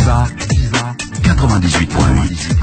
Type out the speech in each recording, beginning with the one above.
Diva 98.8.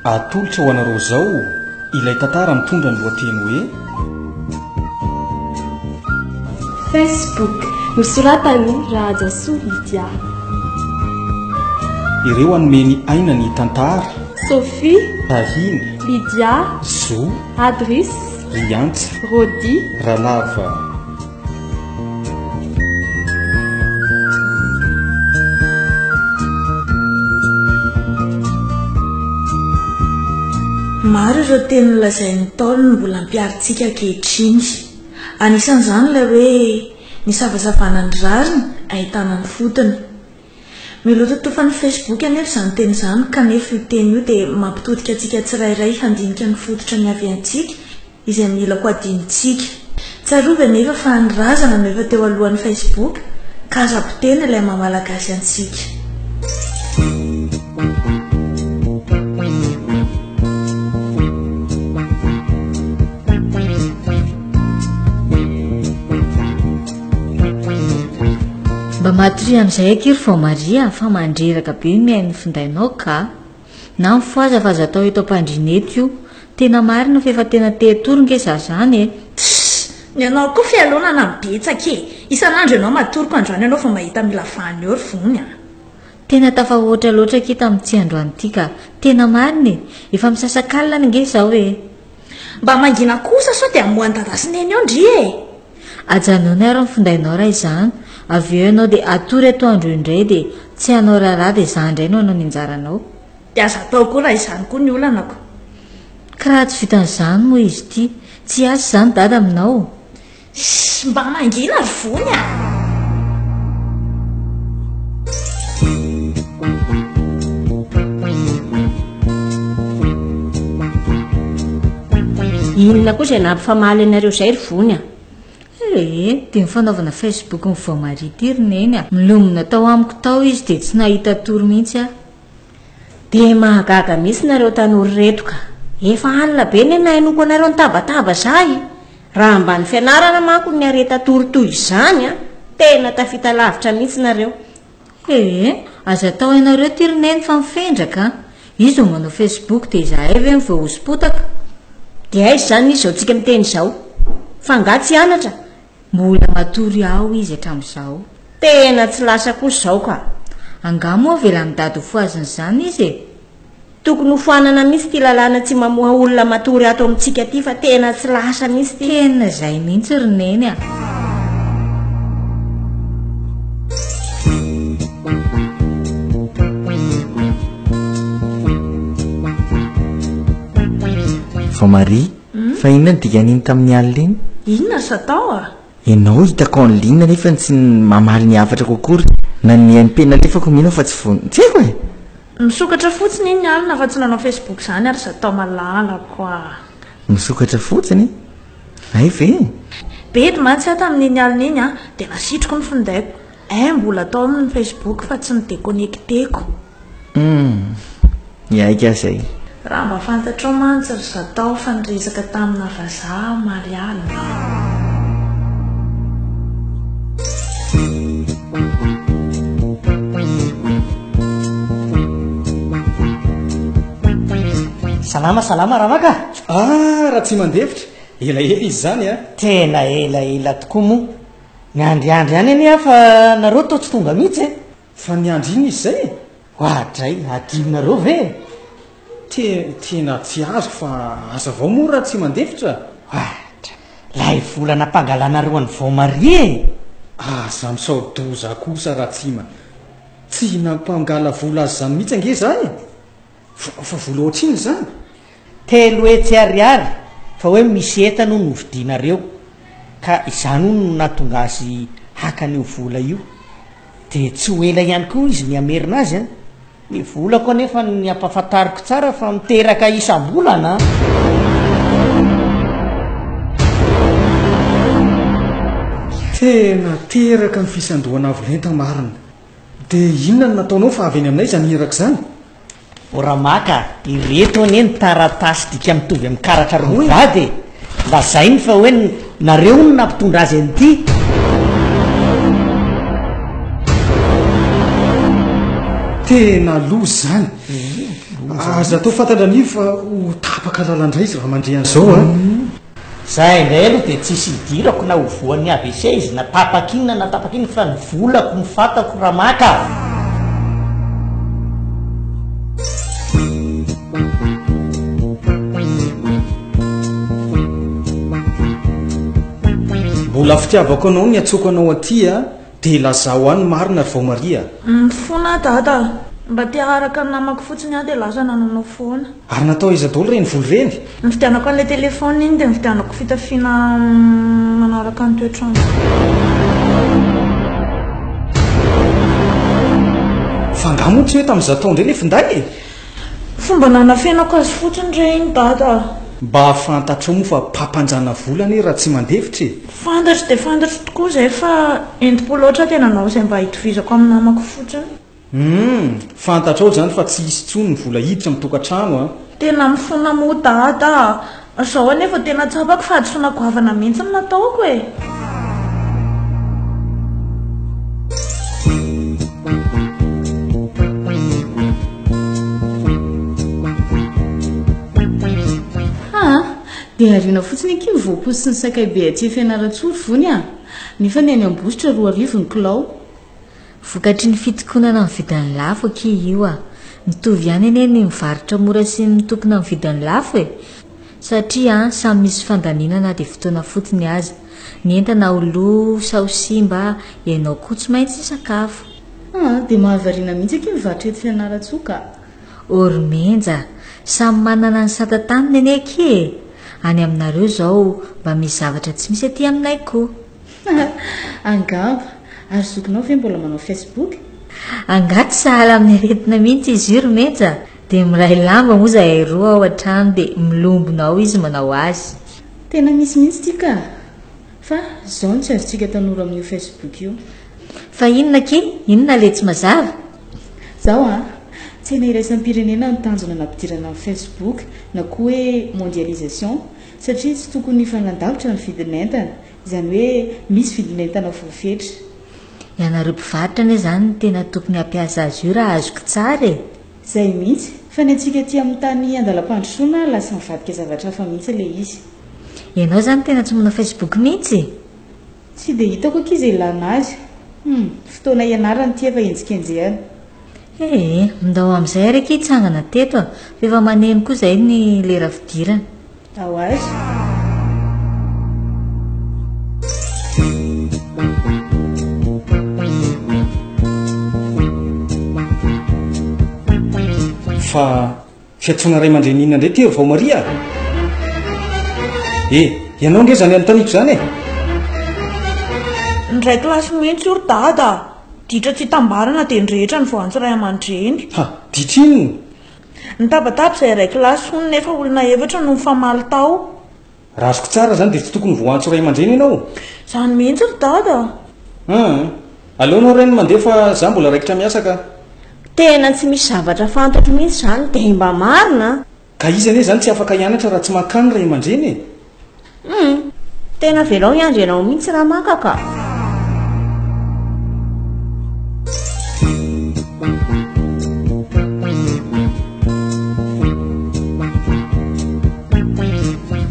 Atolotra ho anareo zao ilay tantara mitondra ny lohateny hoe Facebook nosoratany Rajasoa Lydia. ireo anomeny aina ny tantara Sophie, Tahiny, Lydia, Zo, Adris, Riantsa, Rodi, Ralava. Maro ireo teny lazain'ny Ntaolo mbola mpiaritsika ankehitriny. Anisan'izany ilay hoe ny savasavanany rariny ahitana ny fotony. Milototofa ny Facebook anefa izany teny izany kanefa io teny io dia mampitodika antsika tsirairay handinika ny fototra ny avy antsika izay mila ho adinitsika. Tsarovy anefa fa ny razana no efa teo alohan'ny Facebook ka aza-poteny ilay mahamalagasy antsika. Mba matory amin'izay akery vao Maria fa mandreraka be miain'ny findainao ka na mifoazafaza atao eto ampandrineto io tena marina fa efa tena tehatoringeza zany e. Ny anao koa fialonana betsaka e. Isan'andro ianao matoriko androany ianao fa mahita mila vany eo ry vony. Tena tafahoatra loatra ke tamin'ity androany ity ka tena marina e. Efa misasakalina ny nge zao e. Mba mangina kosa sao dia amohan'ny dadasineny eo ndry e. Ajanao ny ary ny findainao raha izany avy eo ianao dia atory atoandro indray dia tsy hanao raharaha dia izany indray no hanao ny anjaranao. Dia aza atao koa raha izany koa ny olanako. Ka raha tsy vitan'izany moa izy ity tsy asy izany dada aminao. Mba mangina ry vony a. Inona koa izay nampifamaly anareo izay ry vony a? Dia ny fanaovana Facebook ny vao Maria ity roneny a. Milomona tao amiko tao izy dia tsy nahita tory mihitsy a. Dia mahagaga mihitsy nareo tanora reto ka. Efa alina be ny nainoko anareo ny tabataba zahy. Raha mba ny fianarana manko ny areta tory toy izany a, tena tafita lavitra mihitsy nareo. Aza atao ianareo ty roneny fa mifendraka. Izy ho manao Facebook dia izahay ve vao hosim-potaka. Dia aiza izany izy zao tsika miteny izao? Fangatsy anatra. Mbola matory ao izy hatramin'izao. Tena tsy lasa kosa izao ka. Angamo avela midady ho foaziny izany izy e. Tokony ho foanana mihitsy ty lalàna tsy mamoha olona matory ato amintsika ty fa tena tsy lasa mihitsy ty. Tena izay mihitsy roneny a. Fa Maria, fa inona ny dikan'iny tamin'ny alina iny? Inona sa tao a? Ianao hitako ny linina nefa tsy mamaly ny afatra kokory na ny aim-pena lefako mino fa tsy voany tsy haiko e. Misokatra fotsiny iny alina fa tsy nanao Facebook izany ary sa tao malala koa. Misokatra fotsiny? Ay ve? Bedy mantsy ato amin'iny alina iny a dia nasitroko ny findaiko. Mbola atao amin'ny Facebook fa tsy nidéconnecteko. Iaika zay. Raha mba fantatrao mantsy ry zatao fa niresaka tamina vazaha Mariana. Salama Ramaka. Raha tsy mandefitra elaela izy zany a. Tena elaela tokoa moa. Ny andriandry any anie fa nareo tao tsy tonga mihitsy e. Fa ny andro iny izy zay e. Hoatray adinonareo ve? Tena tsy azo fa aza vao moa raha tsy mandefitra. Lay volana mpangalanareo any vao Maria e. Aza misaodoza kosa raha tsy nampangala vola azy zany mihitsy ange zany. Fa vola ohatriny zany. 3 hetsy ariary fa hoe misy entana no novidinareo ka izany no nahatonga azy haka an'io vola io. de tsy ho ela ihany koa izy ny amerina azy a ny volako anefa ny ampahafantariko tsara fa miteraka isam-bolana tena teraka ny fisandohana avolenta marina de inona ny nataonao fa avy eny aminay zany heraka zany oramaka ireto ane ny taratasy dika mitovy amin'ny karatra rovady lazay ny fa hoe nareo ny nampitondra azy anyity tena lozy zany aza atao fantatra ni fa ho tapaka lalandray izy raha mandre an'izao a zay indray aloha de tsisy idirako na hovoan'ny abc izy natapakinona natapakina fa ny volako mifantako ramaka mbola fitiavako anao ny atsoko anao aty a de lazao any marina ry vao maria fona dada mba tia araka ny namako fotsiny a de lasa nananao foana ary natao iza dolo reny voly reny ny fitianako an'la telefona iny de mifitianako fitafiana manaraka ny toetrano fa ngamotsy hoe tamin'iza tao ndray le finday fomba nanafenako azy fotsiny reny dada mba fantatro mo fa mpampanjana volany raha tsy mandevitry fantatro de fantatro tokoa zay fa enti-poloatra tena nao zay mba hitovizako amin'ny namako fotsiny fantatrao zany fa tsy hisy tsony ny vola hiditra mitokantrano a tena mifona mo dada zao anefa tena tsapako fa ady sonagoavana mihitsy ny nataoko e de arina fotsiny aky mivoaposy sy ny sakay be aty fianaratsoro vony a nefa ny any ambositra roa arivo ny kilao vokatry ny fitokonana ny vidiny lafo aky io a mitovy ihany ene ny mivarotra mora sy mitokona ny vidiny lafo e satria samy misy fandaninana de fotoana fotony azy ny entana olo saosimba ianao koa tsy maintsy sakafo de mahavarina mihitsy aky mivarotra eto fianaratsoka ormenja samy manana ny satataniny ene aky e any aminareo zao mba misy zavatra tsy misy aty aminay koa angamba ary zokinao ve mbola manao Facebook angaty sahala amin'ny aretina mihitsy izy io romenja de miray lamba moa zahay roa ao an-trano de milombonao izy manao azy tena misy mihitsy ity ka fa zao ny tsy azotsika tanora amin'io Facebook io fa inona ke inona le tsy mazava zao a tsena iraisampirenena ny tanjona nampidirana amin'ny Facebook na koa hoe mondialisation satria tsy tokony fanandavitra ny vidinentana izany hoe misy vidinentana voafetra ianareo mpivarotra ane zany ny tena tokony hampiasa azy io raha azoko tsara e zay mihitsy fa ny antsika ty amin'ny tany andalam-pandrosoana lasa mivadika zavatra hafa mihitsy le izy ianao zany tena tsy manao Facebook mihitsy tsy de hitako aky izy ilana azy fotoana ianarany ty efa enjikenjehana mindao amin'izay araiky hitsangana teto a fa efa maneno koa zay ny lera fidirana ao azy fa fiatsona ray mandrenina ndray ty vao maria ianao ndre zany anotaniko zany e ndray klasy mihitsy ry dada ditra tsy tambarana de nyrehetra ny voantsy ray aman-dreny ditra inony ny tabataba zay ray klasy hony nefa olona efatra no mifamaly tao raha azoko tsara zany de tsy tokony voantso ray aman-dreny ianao zany mihitsy ry dada aleonao reny mandeha fa za mbola raikitra miasa ka tena tsy misy zavatra fantatro mihitsy zany de mba marina ka izy ane zany tsy afaka hianatra raha tsy makany ray aman-dreny e tena velao iandry ianao mihitsy raha makaka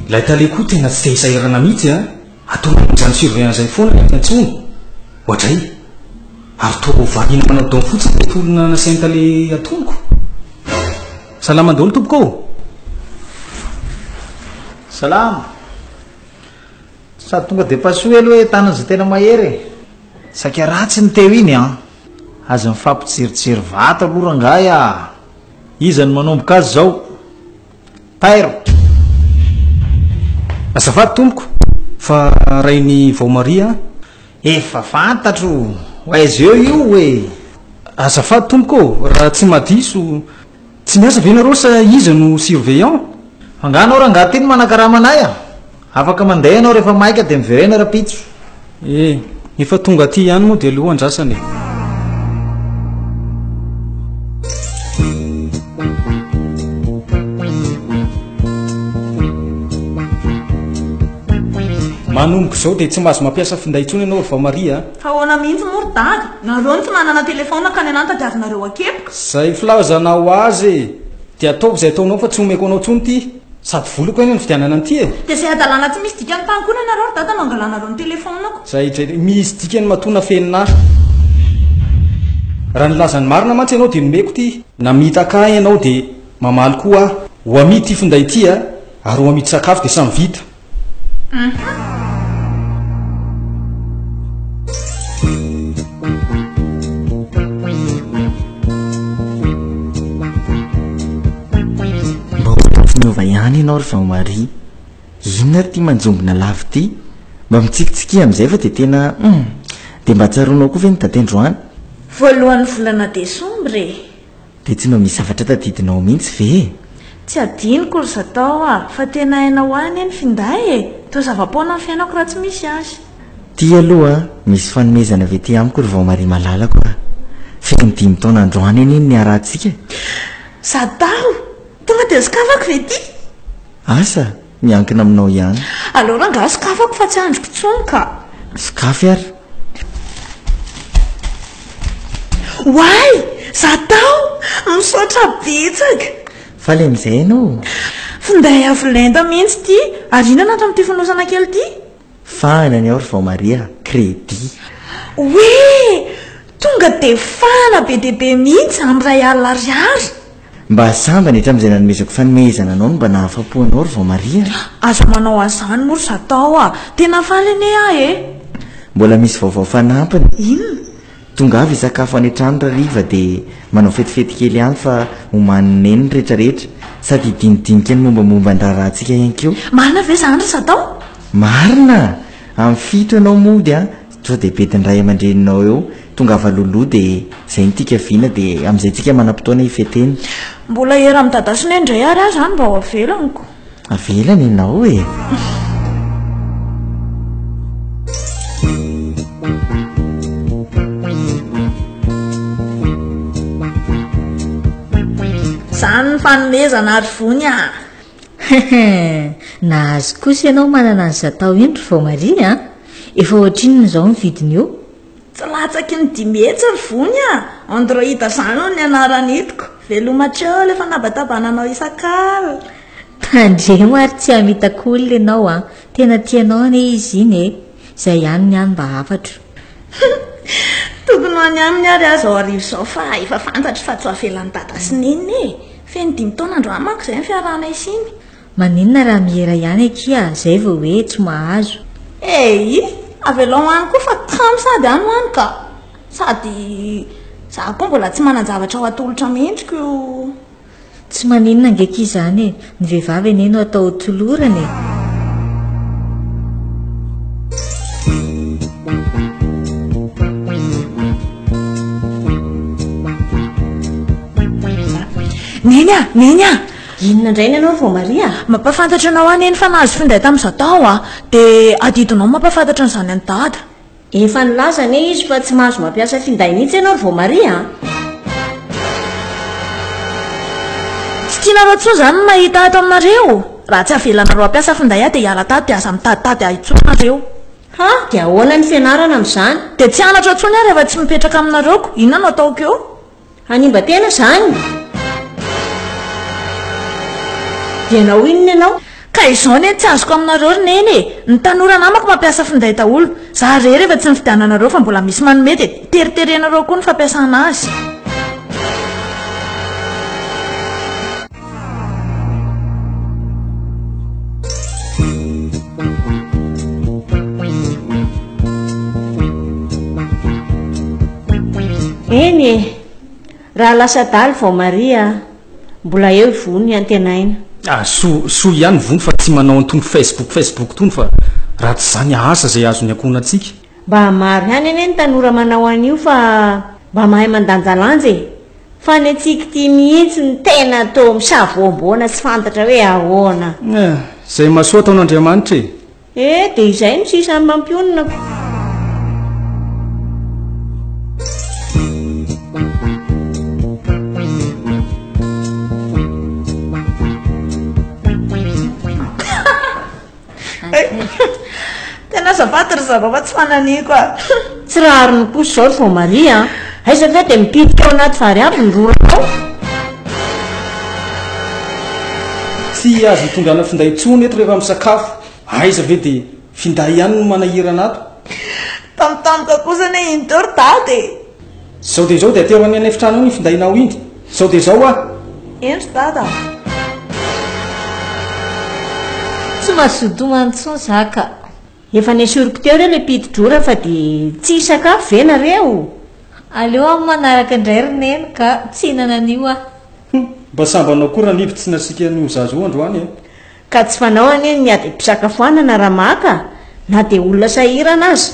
lay tale koa tena tsy te hisahirana mihitsy a ataonazany surveillanzay foana antsony ohatray ary to varina manao dao fotsiny de tolona nasaintale atoniko salamandaolo tompoko salama sady tonga de pasoe aloha hoe tanan'zay tena mahery saika ratsy ny teo iny a azy mifampitsirotsiry vata aloha rangay a izany manomboka azy zao tairo azafady tompoko fa rainy vao maria efa fantatro aizy eo io hoe azafady tompoko raha tsy madiso tsy miasa venareo sa izy no surveillant anganao raha nga tiny manakaramanay a afaka mandeha anao rehefa maika de miverena rapitso efa tonga aty ihany moa de aloha andrasany manomboka zao de tsy mahazo mampiasa finday intsony ianao ry vamaria ahoana mihitsy mory daga nareo tsy manana telefona ka ny anantadiavinareo akepoka zay filazanao azy de ataoko zay ataonao fa tsy omeko anao ntsony ty sady voloko eny ny fidianana an'ity de zay adalàna tsy misy dikany tany koa nareo ry dada mangalanareo ny telefonako zay misy dikany matona feninasy raha nilazany marina mantsy ianao de nomeko ty namitaka ianao de mamaly koa ah ho amity ty finday ty a ary ho amity sakafo de samy vita miova ihany ianao ry vamari inona ry ty manjombona lavy ty mba mitsikitsikia am'izay fa de tena de mba tsaronao koa ve ny tatendroany voalohan'ny volana desombre de tsy nao misy zavatra tadidinao mihitsy ve tsy adiniko ry zatao a fa tena hainao any eny finday e to zava-poana ny fiainako raha tsy misy azy ty aloha misy fanomezana ve ty amiko ry vamari malalako a feny 5 taona androany eny eny ny arahantsika zatao tonga de sokafako ve ty asa miankina aminao ihany alora nga sokafako fa tsy androko tsony ka sokafy ary way zatao misaotra betsaka fa le am'izay anao finday avolenta mihitsy ty ary inona nato am'ty fonosana kely ty fanany ao ry vamaria crédit oe tonga de fana be deaibe mihitsy am'ray alina ariary mba samba netra am'izay nanomezako fanomezana anao no mba nahafapoanao ry vamaria azo manao azany mory zatao a tena faly ene ah e mbola misy vaovao fanampiny inona tonga avy isakafo any an-trano rariva de manao fetifety kely ihany fa homaniny ny rehetrarehetra sady idinidinika ny mombamomba n-draharahantsika ihany keo marina ve zany ry zatao marina amin'ny fito ianao mody a sao de betindray aman-dreninao eo tonga avaloloha de zay nytika viana de am'izay tsika manam-potoana ifeteny mbola era amin'ny dadasiny indray ary ahy zany mba ho avelaniko avelany ianao e zany ny fanomezana ary vony a nahazo kosa ianao manana ny zatao iny ry vamaria a efa ohatrinony zao ny vidiny io tsy latsaky ny dimetsy ry vony a androida zany o ny anaranitiko velomatreo lefa nabatabananao isakala tandremo ary tsy hamitako olona ianao a tena tianao ane izy iny e zay ihany ny any mba hafatro tokony ho any aminy ary azy ao arivo zao fa efa fantatry fa tsy havelan'ny dada sy niny e feny 5 taona andro amako zay ny fiarahana isiny maninona raha mihera ihany akia zay vao hoe tsy mahazo avelao any koa fa kamo sady any any ka sady za koa mbola tsy manan-javatra ho atolotra mendriko io tsy maninona ngeky izany e ny vehivavy eneno atao tolorana e neny a inona indray ny anao ry vamaria mampafantatra anao any eny fa nahazo finday tamin'izatao a de adidinao mampafantatra n'izany any dada efa nilazany e izy fa tsy mahazo mampiasa finday mihitsy ianao ry vamaria tsy tianareo tsoa zany no mahita ato aminareo raha tsy avelanareo ampiasa finday a de hiala tady de aza mitaditady ahitsonareo ha de ahoana ny fianarana amin'izany de tsy anatra tsony ary efa tsy mipetraka aminareoko inona no ataoko eo hanimba tena zany de nao inona ianao ka izao ne tsy azoko aminareo ry neny e ny tanora namako mampiasa finday daholo za rery efa tsy nifidiananareo fa mbola misy manome de teriterenareo koa ny fampiasana azy eny e raha lasa daly vamaria mbola eo ivony antenaina so ihany vony fa tsy manao antony facebook tony fa raha tsy zany asa zay azony akona atsika mba maro ihany ane ny tanora manao an'io fa mba mahay mandanjalanja e fa ny atsika ty mihitsy ny tena to misavoamboana tsy fantatra hoe ahoana zay masoa ataon'Andriamanitra e dia izay no sisany mampionina tena zavatra ry zareo fa tsy fananiko a tsy raha ary ny posy zao ry vao maria hay satria dia mipidika ao anaty vary aby ny roranao tsy azo hitondrana finday tsony eto rehefa misakafo aiza ve dia finday ihany no manahirana ato tamitamoka kosany indordady zao dia zao dia ateoany any efitrano ao ny findainao indry zao dia zao ah endry dada tsy mahazodomanytson zaka efa ny asoriko teo reo le pidi-drora fa dia tsy sakafo ve nareo aleo amin'ny manaraka indray roneny ka tsy hinanan'io ah mba sambanao koa raha niby tsy nasika nio zazo androany ka tsy fanao any ny ady mpisakafoanana raha maka na dia olona sahirana azy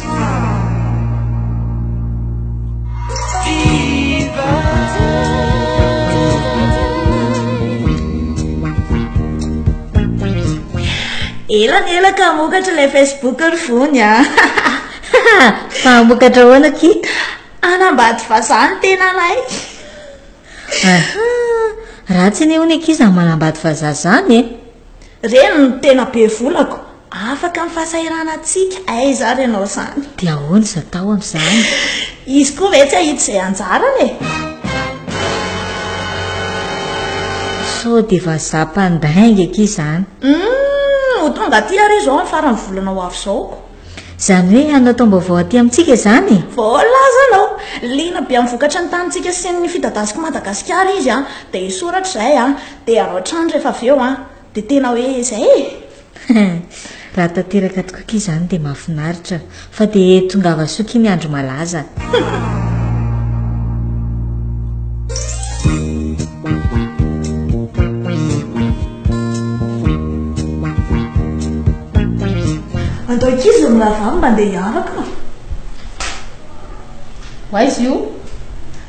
elany elaka mokatra ilay Facebook ry vony a fa mokatra hoana ki anambady vazany tena lay ratsy eny hony akiza manambady vazaha zany e reny no tena be volako afaka mifahasahirana atsika aiza ry ianao zany dia ahoany za tao amin'izany izy koa ve tsy ahita izay anjarany e so dia vazaha mpandainga aky zany ho tonga ty ary izao farany volana ho avy zaoko izany hoe anao taom-baovao aty amintsika izany voalaza anao lina be amin'nivokatra ny tanyntsika sy ny fitadasika madagasikara izy a dia isoratra izay a dia arao trano rehefa avy eo a dia tena hoe izay raha tanteraka tokoa aky izany dia mahafinaritra fa dia tonga avasoky ny andro malaza andao ikizy milavamy mba andeha hiaraka hoaizy io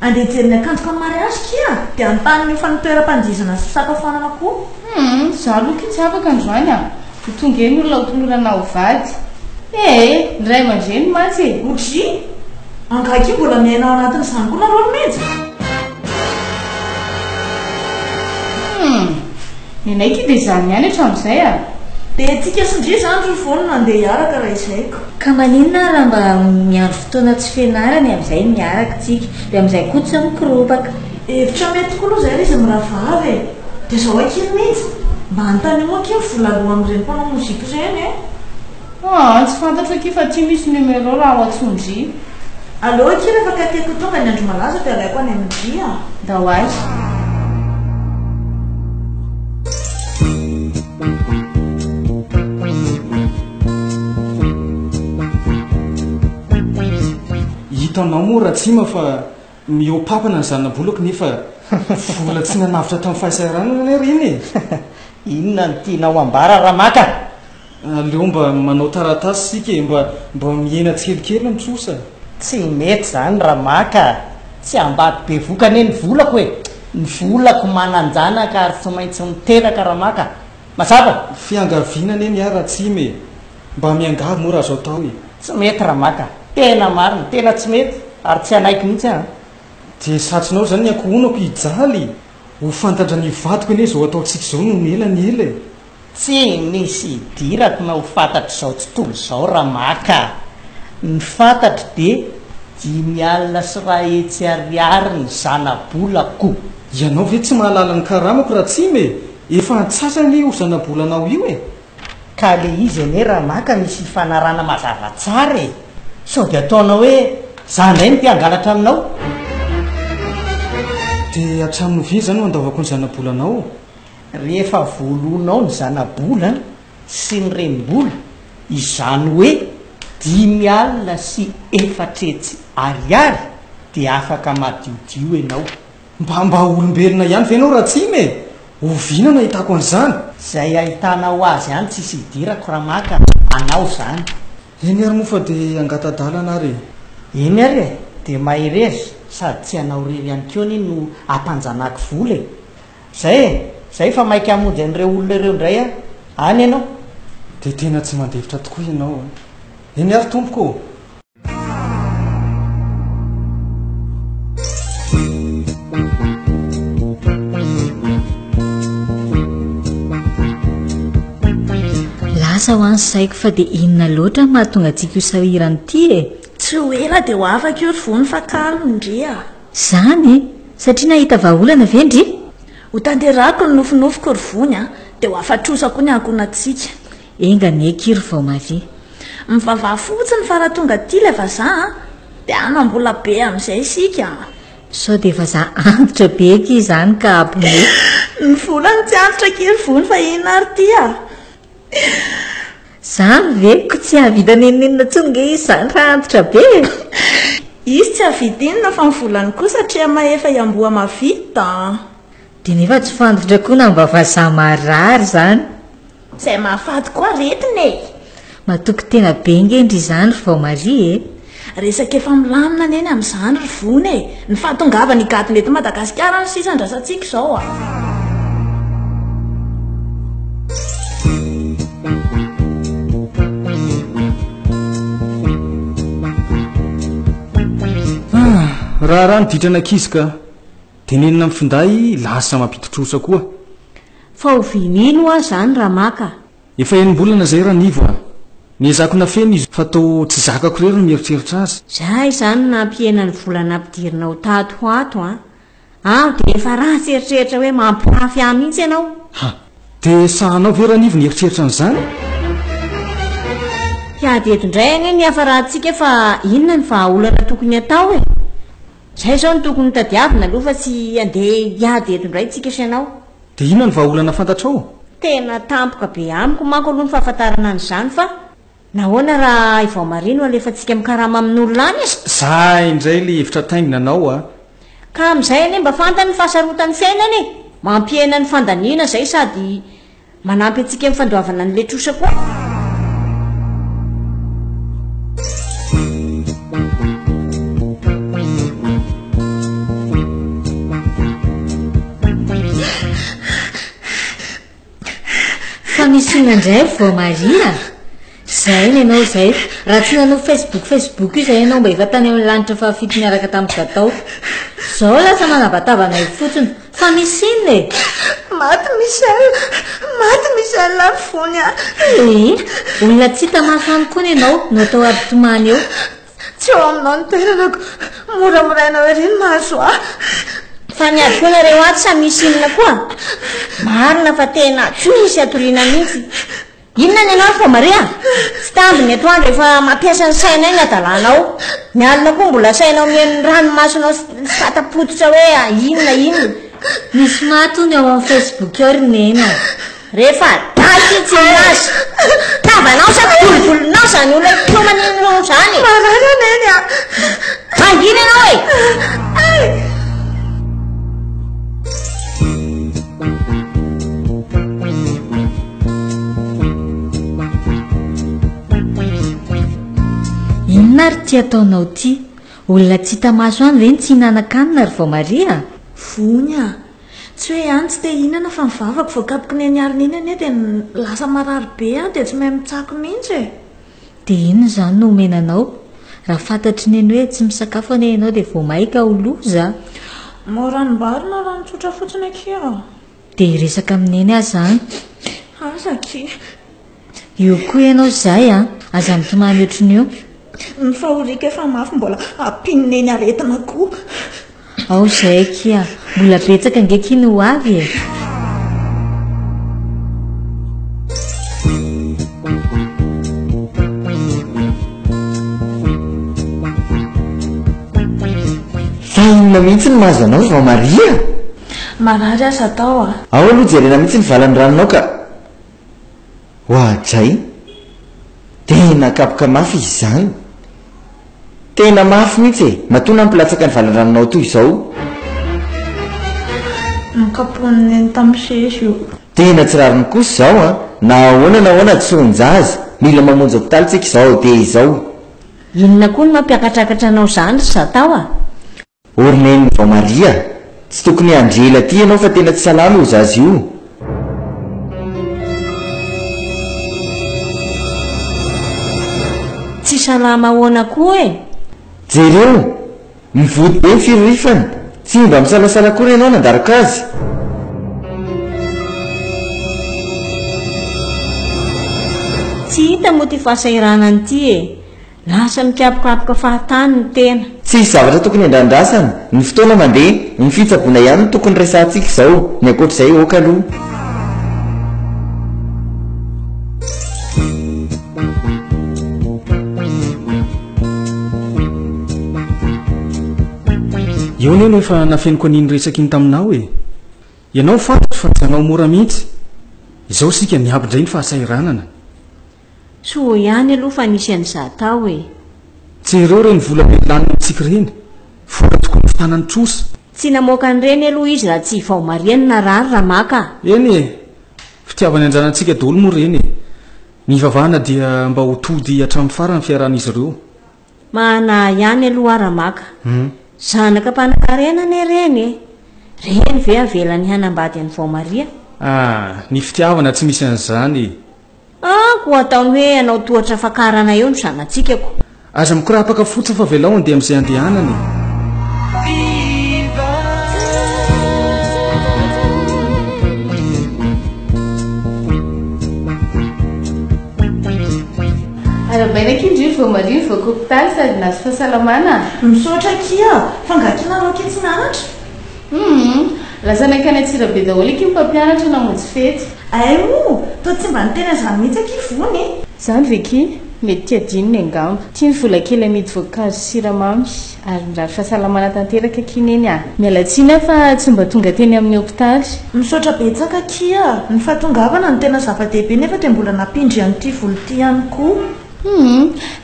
andeha hijeriny akanjoka ny mariazy kia dia antaniny fa nitoeram-pandizana sy fisakafoanana koa za aloha tsy afaka androany a ho tonga eny olona hotonorana ho vady ny ray aman-dreny matsy ozy angaky mbola miainao anatin'izany koa nareo mety nenaiky dia zany ihany hatramin'izay a dia tsika sindri zany ry vonina andeha hiaraka raha izayko ka maninona raha mba miandro fotoana tsy fianarany amin'izay miaraka tsika dia amin'izay koa tsy mikiropaka hevitra mety tokoa aloha zay ry izy miravavy e dia zao akiny mihitsy mba antany moa aky volaloha amin'ireny mpanao mozika ireny e tsy fantatro aky fa tia misy numero raha ho atsondry aleo aky rehefa kakeko tonga ny andro malaza dia alaiko any amin'ny dia da ho azy hitanao moa raha tsima fa miopapana ny zanabolako nefa vola tsy nanavitra tamin'ny fahasahirana ne reny inona ny tianao ambara raha maka aleo mba manao taratasy sika mba miena tsikelikely mitsosa tsy mety zany raha maka tsy ambady be vokany ny volako e ny volako mananjanaka ary tsy maintsy miteraka raha maka mazava fiangaviana eny raha tsime mba miangavy moa raha zao tao e tsy mety raha maka tena marina tena tsy mety ary tsy anaiky mihitsy a dia satrinao zany ny akohonako hijaly ho fantatra ny vadiko ene zao ataontsika zao no nelany ela e tsy misy idirako na ho fantatr' izao tsy tolo izao raha maka ny fantatry dia 5 sy raha etsy ariary ny zanabolako ianao ve tsy mahalala ny karamako raha tsime efa antsasany ho zanabolanao io e ka le izy ane raha maka misy fanarana mazava tsara e sao dia ataonao hoe za ndray ny mpiangalatra aminao dia hatramin'ny ve zany ho andavako ny zanabolanao rehefa voalonao ny zanabola sy ny renimbola izany hoe 5 sy 4 ariary dia afaka madiodio ianao mba olombelona ihany ve anao raha tsime ovinana hitako an'izany zay ahitanao azy ihany tsisy idirako raha maka anao zany eny ary moa fa dia angatadalana ary iny ary e dia mahirezy sady tsy hanao rery ihany keo ny no ampanjanaky vola e zay fa maiky hamonjy an'ireo olona ireo indray a any ianao dia tena tsy mandevitra tokoa ianao eny ary tompoko lasa ho any saiko fa dia inona loatra mahatonga antsika io sahirany ity e tsy ho ela dia ho afaka io ry vony fa kalony ndria zany satria nahita vahaolana ve ndry ho tanterako ny nofinofiko ry vony a dia ho afatrosako ny ankonantsika engany eky ry vao mavia mivavaha fotsiny fa raha tonga ty la vazaha dia anambola be amin'izay isika sao dia vazaha antitra be eky izany ka abone ny volany tsy antitra kery vony fa inona ary ty a zany ve ko tsy havita neninenina tsonge izy zany raha antitra be izy tsy havidinina fa mivolany koa satria maefa iamboa mavita dia nefa tsy fantotra koa na mba vazaha marary zany izay mahafaty koa retiny e matoky tena be ngendry izany ry vao maria e resaka efa milamina neny amin'izany ry vony e ny fahatongava ny gadiny eto Madagasikara ny sisa andrasantsika izao a raha niditra ankizy ka dia nenina amin'ny finday lasa mampitotrosa koa fa ho vinino a zany raha maka efa enim-bolana izay raha nivo a niezako na feno izy fa tao tsy zakako rery no mieritreritra azy zay zany nampienany volana ampidirinao tato ho ato a aho dia efa raha tseritreritra hoe mampirafy ahy mihitsy ianao dia sahanao ve raha nivo nieritreritra an'izany hiady eto indray ane ny hafa rahantsika fa inona ny vahaolana tokony atao e zay zao ny tokony tadiavina aloha fa tsy andeha hiady eto indray tsika sianao dia inona ny vahaolana fantatrao tena tampoka be amiko manko aloha ny fahafantarana an'izany fa nahoana raha ivao marino alefantsika mikarama amin'olona any izy zay indray le hevitra taingina anao a ka amin'izay anie mba fantany ny fahasarotan'ny fiainany e mampiena ny fandaniana zay sady manampy antsika amin'ny fandoavana ny letrosa koa fa misy inandray vao maria zay ny ianao zay raha tsy nanao facebook io zay ianao mba efa tany amin'ny lanitra fa fito miaraka tamin'ny gatao zao lasa manabatavana io fotsiny fa misy inona e maty Michel ny fony a olona tsy hita maso any koa ny ianao no atao ampitomany eo tsy eo aminao ny toeranako moramorainao ireny mahazo a fa niady koa nareo aty sa misy inona koa marina fa tena tsy misy atoriana mihitsy inona ny anao fa maria tsy tambiny atoandro efa mampiasa ny saina iny adalanao ny alina koa mbola sainao mien'ny ranomasonao sy fatapototra hoe inona misy matony ao amin'ny facebook eo ry nena rehefa daky tsy minazy tavanao sa volonvolonao zany olona tomanino zany marana neny a mangina ianao e inona ry ty ataonao ty olona tsy hita maso any ve ny tsy hinanakanina ry vao maria vony a tsy hoe any tsy te hinana fa mivavako voakapoko ny aniarina iny anie dia lasa marary be aho dia tsy mahay mitsako mihitsy e dia inona zany no omenanao raha fantatry ny eny hoe tsy misakafo ane ianao dia vao maika ho loza moranombarina raha nitsotra fotsiny akeo dia resaka amin'eny ahy zany azaky io koa ianao zay a aza mitomany ohatriny io ny fahorika efa mafy mbola ampinoneny aretina koa ao zay kia mbola betsaka angeky ny ho avy e fa inona mihitsy ny mahazo anao vao maria marary asa tao a ao aloha jerena mihitsy ny valany ranonao ka hoadray tena kapoka mafy izy zany tena mafy mihitsy e matona mpilatsaka ny valan-ranonao toy izao nikaponiny tamin'ny sesy io tena tsy rariny kosa izao a na ahoana tsy honjazy mila mamonjy hopitaly tsika izao dia izao. Inona koa no mampiakatrakatra anao zany ry Zatao a? Orineny vao Maria, tsy tokony andrela ty ianao fa tena tsy salama io zazy io. Tsy salama ahoana koa e? Jereo mivody be mifiririfana, tsy mba misalasala kory ianao nandaraka azy. Tsy hita moa ty fahasahiranany ty e, lasa mikapokapoka fahatany ny tena. Tsy zavatra tokony andrandrasana, ny fotoana mandeha, ny fitsaboana ihany no tokony resantsika izao, ny ankoatr'izay oka aloha. eo ny no efa nafeniko aniny resaka iny taminao e, ianao fantatro fa tsy anao mora mihitsy, izao sika miabindray ny fahasahiranana. Soa ihany aloha fa nisy any Zatao e. Tsy ireo reny vola melanina amintsika reny, vola tokony fitanany trosa. Tsy namoaka an'ireny aloha izy raha tsy vao Maria ny narary raha maka. Eny e, fitiavany andranantsika daholo moa reny e. Ny vavahana dia mba ho tody hatramin'ny farany fiarahan'izy ireo. Mahana ihany aloha raha maka. Zanaka mpanakarena reny reny ve avelany hanambady any vao Maria? Ny fitiavana tsy misy an'izany. Ko ataony hoe anao tohatra fakarana eo ny zanatsikako. Aza mikorapaka fotsiny fa velao andeha amin'izay andehanany. Arabaina kindry vao Maria vao hopitaly sady nazo fahasalamana. Misaotra kia fa ngakinareo ake tsy mianatra. Lasana akany Antsirabe daholo eky mpampianatra namonjy fety. Aio to tsy mba nitena zany mihitsy akivony. Zany veky mety tiadininy angamba. Tia ny vola kely amidy voankazo siramamy ary nirary fahasalamana tanteraka kineny mialatsina fa tsy mba tonga teny amin'ny hopitaly. Misaotra betsaka kia, ny fahatongavana no tena zava-dehibe nefa dia mbola nampindry an'ity volo ty ihany koa.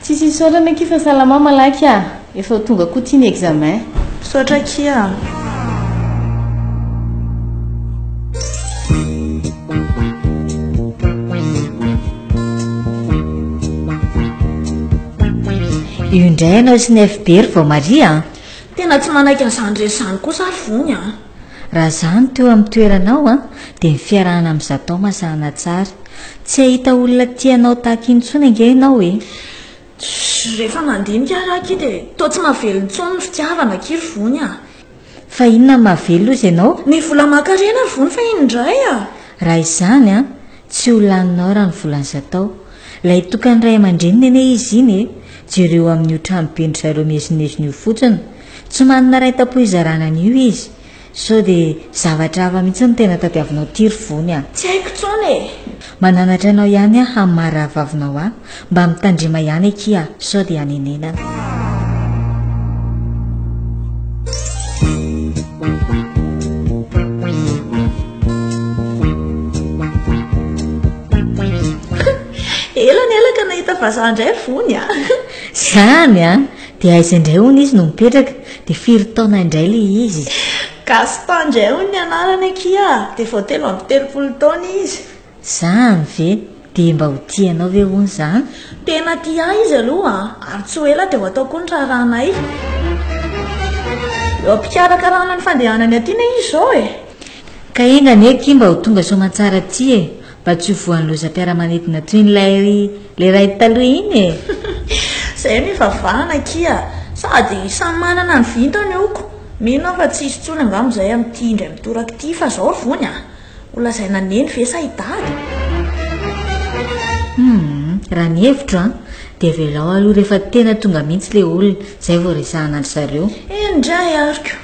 Tsisy isaorana aky fahasalama malaky efa tonga koa tia ny examen. Misaotra kia. Io indray ianao sy ny FBR vao Maria. Tena tsy manaiky an'izany resany kosa ary vony raha izany teo amin'ny toeranao dia ny fiarahana amin'ny Zatao masahana tsara. Tsy ahita olona tianao tahaka intsony ange ianao e. Rehefa mandinika raky dia to tsy mahavelontsony ny fitiavana kiry vony Fa inona mahavelo izy ianao? Ny vola makarena ry vony fa indray Raha izany tsy ho laninao raha ny volan'ny Zatao. Ilay tokany ray aman-dreniny ane izy iny jereo amin'ny otranoben'ny zareo mezineziny io fotsiny. Tsy manana ray tapo izarana an'io izy. Sao dia zavatra hafa mihitsy ny tena tadiavinao tiry vony Tsy haiko tsony mananatra anao ihany amin'ny maharaha-vavinao mba mitandrema ihany aky sao dia hanenenana. elany elaka nahita vazaha indray vony Zany dia aiza indray hono izy no mipetraka dia firy taona indray le izy. Gaston indray hono ny anarany akia dia vao 3 taona izy. Zany ve dia mba ho tianao ve hono zany? Tena tia izy aloha ary tsy ho ela dia ho atao koa ny raharanay. Eo am-pikarakarana ny fandehanany aty na izy zao Ka engany eky mba ho tonga soamantsara aty mba tsy ho voan'ny lozam-piaramanidina toy ny le ray taloha iny Izay mivavahana kia sady samy manana ny vintany oko. Mino fa tsy hisy tsony angamba izay amin'ity indray mitoraka ity fa zao vony olona izay naneny ve sa hidady. Raha ny hevitro dia velao aloha rehefa tena tonga mihitsy le olona izay vao resahana andry zareo. Indray ariko.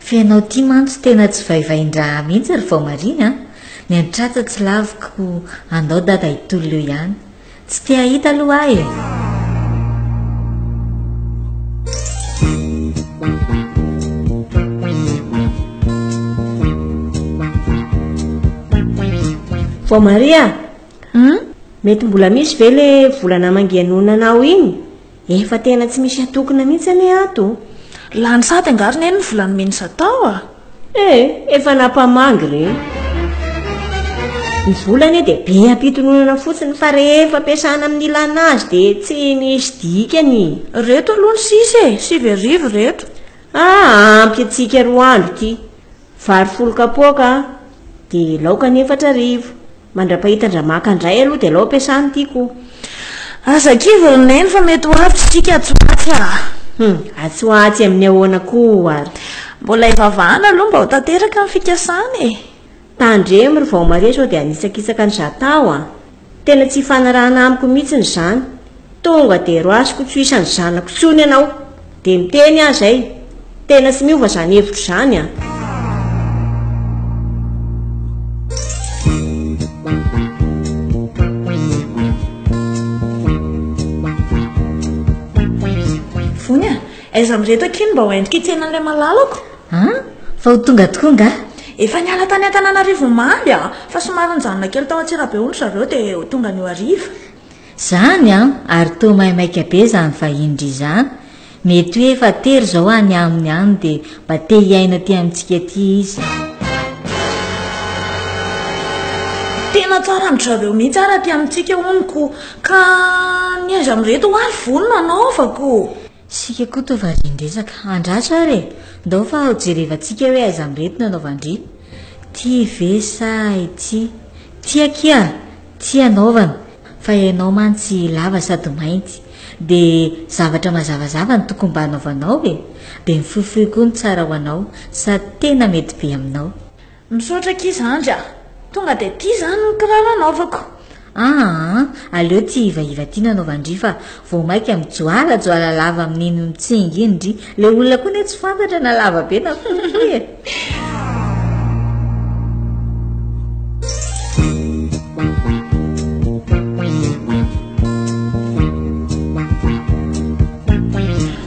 Fianao tia mantsy tena tsy vaivain-draha mihitsy ry vao Maria ny antratra tsy laviko andao dada hitolo eo ihany. Tsy te hahita aloha Vao Maria mety mbola misy ve le volana mangenonanao iny? Efa tena tsy misy atokona mihitsy ane ato. Lany sady angarina eny ny volany meny Zatao efa nampamangy re. ny volany dia be ampitononana fotsiny fa rehefa ampiasana amin'ny ilana azy dia tsy misy dikany. Reto aloha ny sisy 7 reto. Ampy atsika 2 andro ity. Vary folo kapoaka dia laoka 4 mandrapahitandramaka indray aloha dia lao ampiasany tiako. Azakivoninainy fa mety ho avy tsika atsoatsy amin'ny ahoana koa ary mbola ivavahana aloha mba ho tanteraka amin'ny fikasany. Tandremo ry vao Maria sao dia anisakisaka ny zatao tena tsy fanarahana amiko mihitsy ny zany. Tonga dia roasiko tsy isany zanako tsony ianao dia miteny azay tena tsy miova zany hevitro zany Vonya, aiza mireto akiny mba ho endrika itsenan'ilay malalako? Fa ho tonga tokonga? Efa niala tany Antananarivo omaly fa somary nijanona kely tao Antsirabe ony zareo dia tonga ny hariva. Zany ary toa maimaika be zany vahindry izany. Mety hoe efa tery zao any aminy any dia mba te hiaina ty amintsika ty izy. Tena tsara amin'ny zareo mihitsy ara ty amintsika oniko ka ny aiza mireto ho ary vonona anaovako. Sika koa toa varindresaka andratra ary ndao fa hojerevantsika hoe aiza mireto no anaovandry. Ty ve sa ity tiakia ty anaovana fa ianao mantsy lava sady mainty dia zavatra mazavazava ny tokony mba anaovanao dia mifoifoy koa ny tsara ho anao sady tena mety be aminao. Misaotra kizandry tonga dia ty zany ny kiraro anaovako. Aleo ty ivaiva ty nanaovandry fa vao maika mijoalajoala lava amin'iny mitsingy iny ndry le olona koa ne tsy fantatra na lava be na foifoy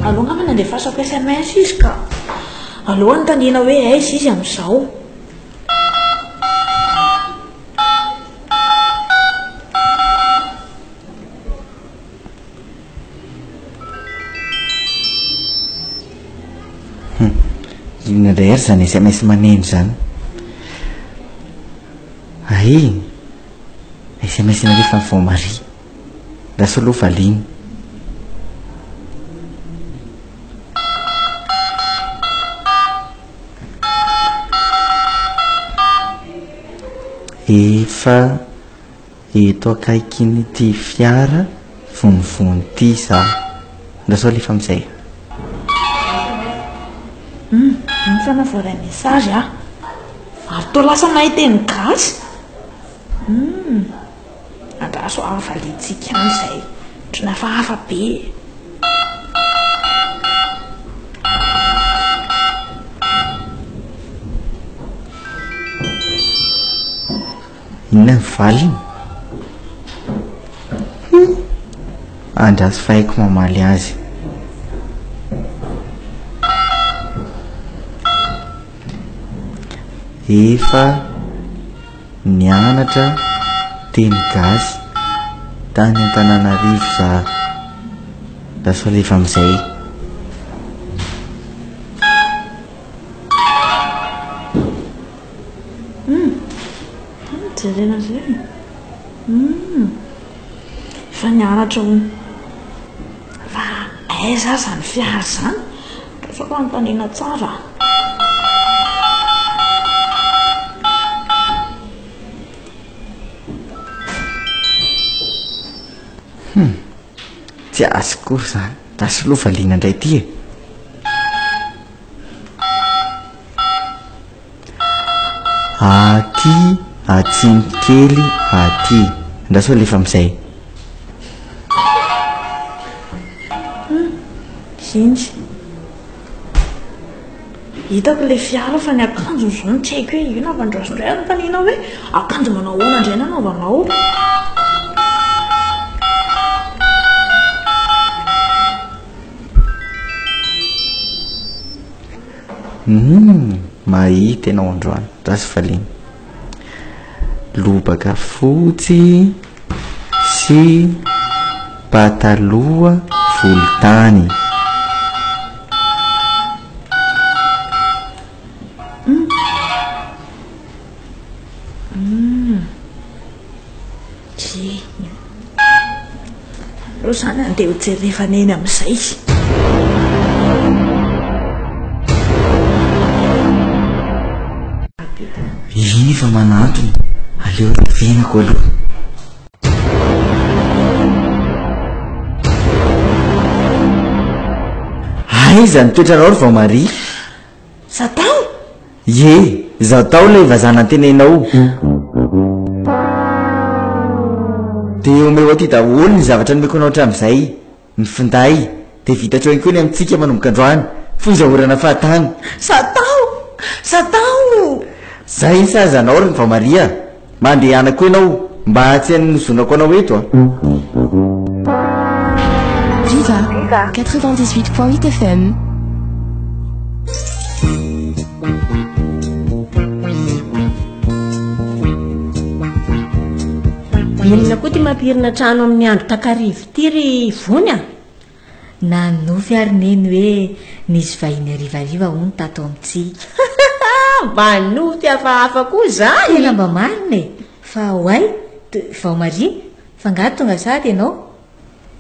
Aloha ngamba nandefasako SMS izy ka aloha nytaniana hoe aiza izy amin'izao. Indray ary zany SMS maneno zany. SMS narefa vao Maria lasa aloha valiana. Efa eto akaikiny ty fiara vonivony ty za lasa lefa amizay. Fanavoray mesazy ary toa lasa mahiteny gasy. Andraso avaliantsika an'izay trona fa hafa be. Inona ny valiny? Andraso fa haiko mamaly azy. Efa nianatra teny gasy tany Antananarivo za lasa lefa amizay. Jerena zay efa nianatra fa aiza zany fiara zany kasako anontaniana tsara. Tsy azy kory zany lasa loha valiana indray ty aty atsiny kely aty ndraso lefa amizay. Zinjy hitako le fiara fa ny akanjo zao tsy haiko hoe ino avandrasindray anontaniana hoe akanjo manao hoana indray nanaovanao. Mahita ianao androany rasy valiana lobaka fotsy sy pataloha volotany. ro zany andeha hojery rehefaneny amin'izay iny fa manatony aleo revenako aloha aiza nitoetranao ry vao maria zatao ye zaho tao lay vazana antenenao de omeo aty daholo ny zavatra nomeko anao hatramin'izay ny finday de vitatro any koa ny amintsika manomboka androany foizahorana fahatany zatao zay sazanao ry ny vao maria mandeha anako ianao mba tsy anynozonako anao eto a Viva 98.8 FM. Inona koa ty mampirina trano amin'ny andro takarivo ty ry vony a? nanofy ary neny hoe nisy vahiny arivariva ho ny tato amintsika mba nofy hafahafa koa zany tena mba marina e fa hoay vao maria fa ngaty tonga sady ianao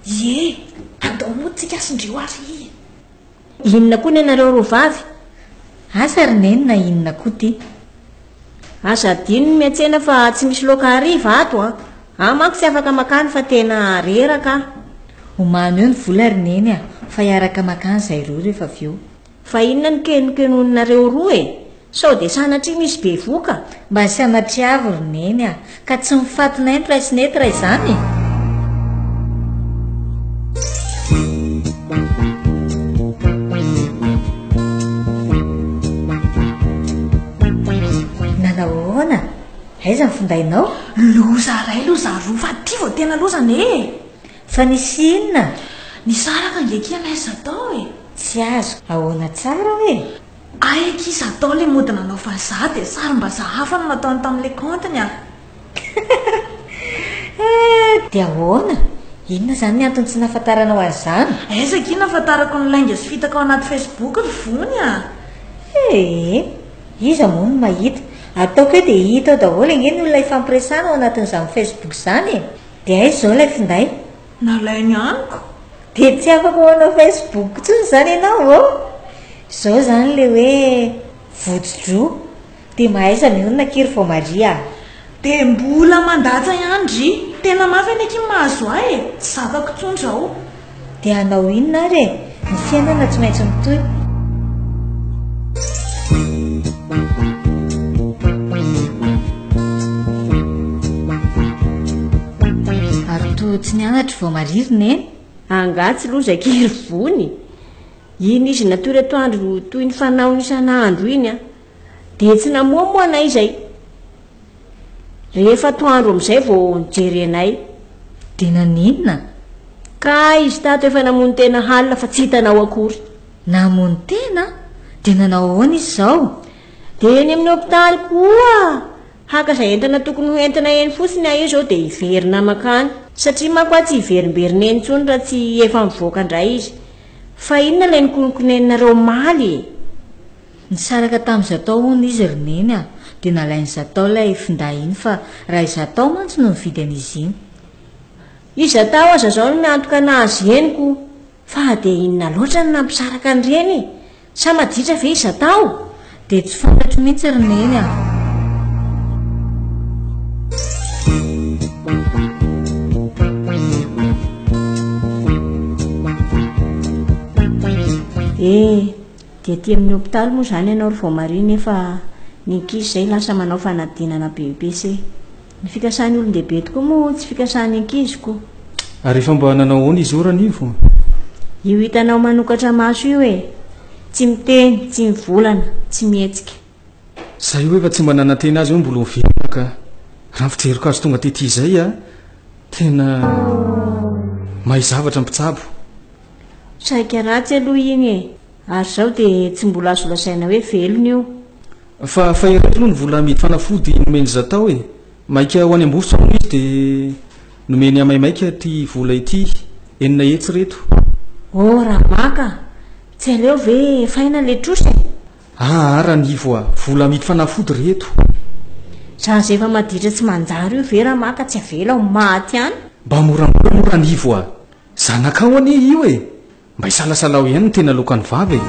ye andao moa tsika asindreo ary inona koa ny anareo ro vavy asa ry neny na inona koa ty asa dino ny miantsena fa tsy misy loka hariva ato a manko tsy afaka makany fa tena reraka homano eo ny vola ry neny a fa hiaraka makany zay roa rehefa avy eo fa inona ny kenokenoninareo roa e sao de sanatria misy be voka mba sy anatriavo ry neny a ka tsy mifatinay ny raisinety ray izany nanahoana aiza ny findainao loza ray loza roa fa ty vao tena lozany e fa nisy inona ny saraka angekina zatao e tsy azo ahoana tsara hoe aiky zatao le modina anao fa za de sary mba zahafa no nataony tamin'le kontiny a de ahoana inona zany ny antony tsy nafantaranao azy zany aizaky nafantarako ny lainga sy fitaka ao anaty Facebook ry vony a iza moa no mahita ataoko hoe de hita ao daholo ange ny olona ifampiresana ao anatin'izany Facebook zany de aizy zao ilay finday nalainy aniko de tsy afaka ho anao Facebook tsony zany ianao ao zao zany le hoe votsodroa de mahaiza mihonona kiry vao maria de mbola mandatsa ihany tena mafy any aky mahazo ahy e tsy zakako tsony zao de anao inona ary e ny fiainana tsy maintsy mitoy ato tsy nianatra vao maririny e angatsy loza kiry vony iny izy natory atoandro toy ny fanaony isan'andro iny a de tsy namoamoana izay rehefa atoandro amin'izay vao nijery anay de naninona ka izy tato efa namony tena halina fa tsy hitanao akory namony tena de nanao ahoana izy zao de eny amin'ny hopitaly koa haka izay entana tokony ho entana eny fotsiny io zao de hiverina makany satria mako tsy hiverimberina eny tsony raha tsy efa mivoaka indray izy fa inona ilay nikonokoneninareo maly nisaraka tamin'izatao hony izy rineny a de nalainy zatao lay finday iny fa raha izatao mantsy no mividy an'izy iny izatao aza zao no miantoka anazy eniko fa de inona loatra no nampisaraka an'ireny sa maditra ve izatao de tsy fantatro mihitsy rineny a de ty amin'ny hopitaly moa zany ianao ry vao maria nefa niankizy zay lasa manao fanadinana BEPC ny fikasany olon-dehibe tokoa moa tsy fikasany ankiziko ary efa mba nanao hoana izy oranivo io hitanao manokatra maso io e tsy miteny tsy mivolana tsy mihetsika zay io efa tsy mba nanantena azy hoe mbola mivelona ka raha fijeriko azy tonga tety izay a tena mahay zavatra mpitsabo saika ratsy aloha iny e ary zao de tsy mbola azo lasaina hoe velona io fa ireto aloha ny vola mety fanafody nomeny zatao e maika ho any amboso izy de nomeny amaimaika ty vola ity enina etsy reto raha maka tsy aleo ve faina le trosy raha nivo a vola mety fanafody reto za zay efa maditra tsy manjary io ve raha maka tsy avela ho maty any mba moramora nivo a zanakao anie io e mba hisalasalao ihany no tena lokany vavy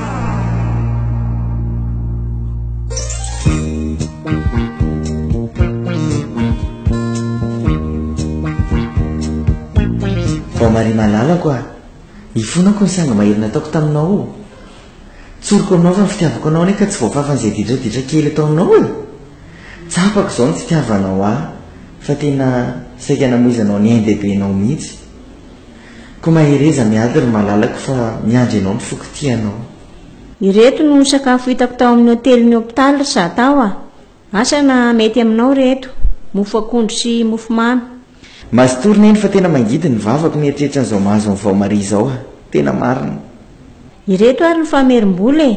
vao mari malalako a ifonako ny sanga mahirina ataoko taminao tsoroko aminao fa ny fitiavako anao ane ka tsy voafafan'izay didradidra kely atao aminao e tsapako izao ny fitiavanao a fa tena saika namoizanao ny aindehibenao mihitsy ko mahereza miady ry malalako fa miandry anao ny fokotianao ireto no sakafo hitako tao amin'ny hotelin'ny hopitaly ry zatao a asana mety aminao reto mofo akondro sy mofo mamy mazotorina eny fa tena mangidy ny vavako mieritreritra n'izao mahazo amin'ny vaomari izao a tena marina ireto ary ny famerim-bola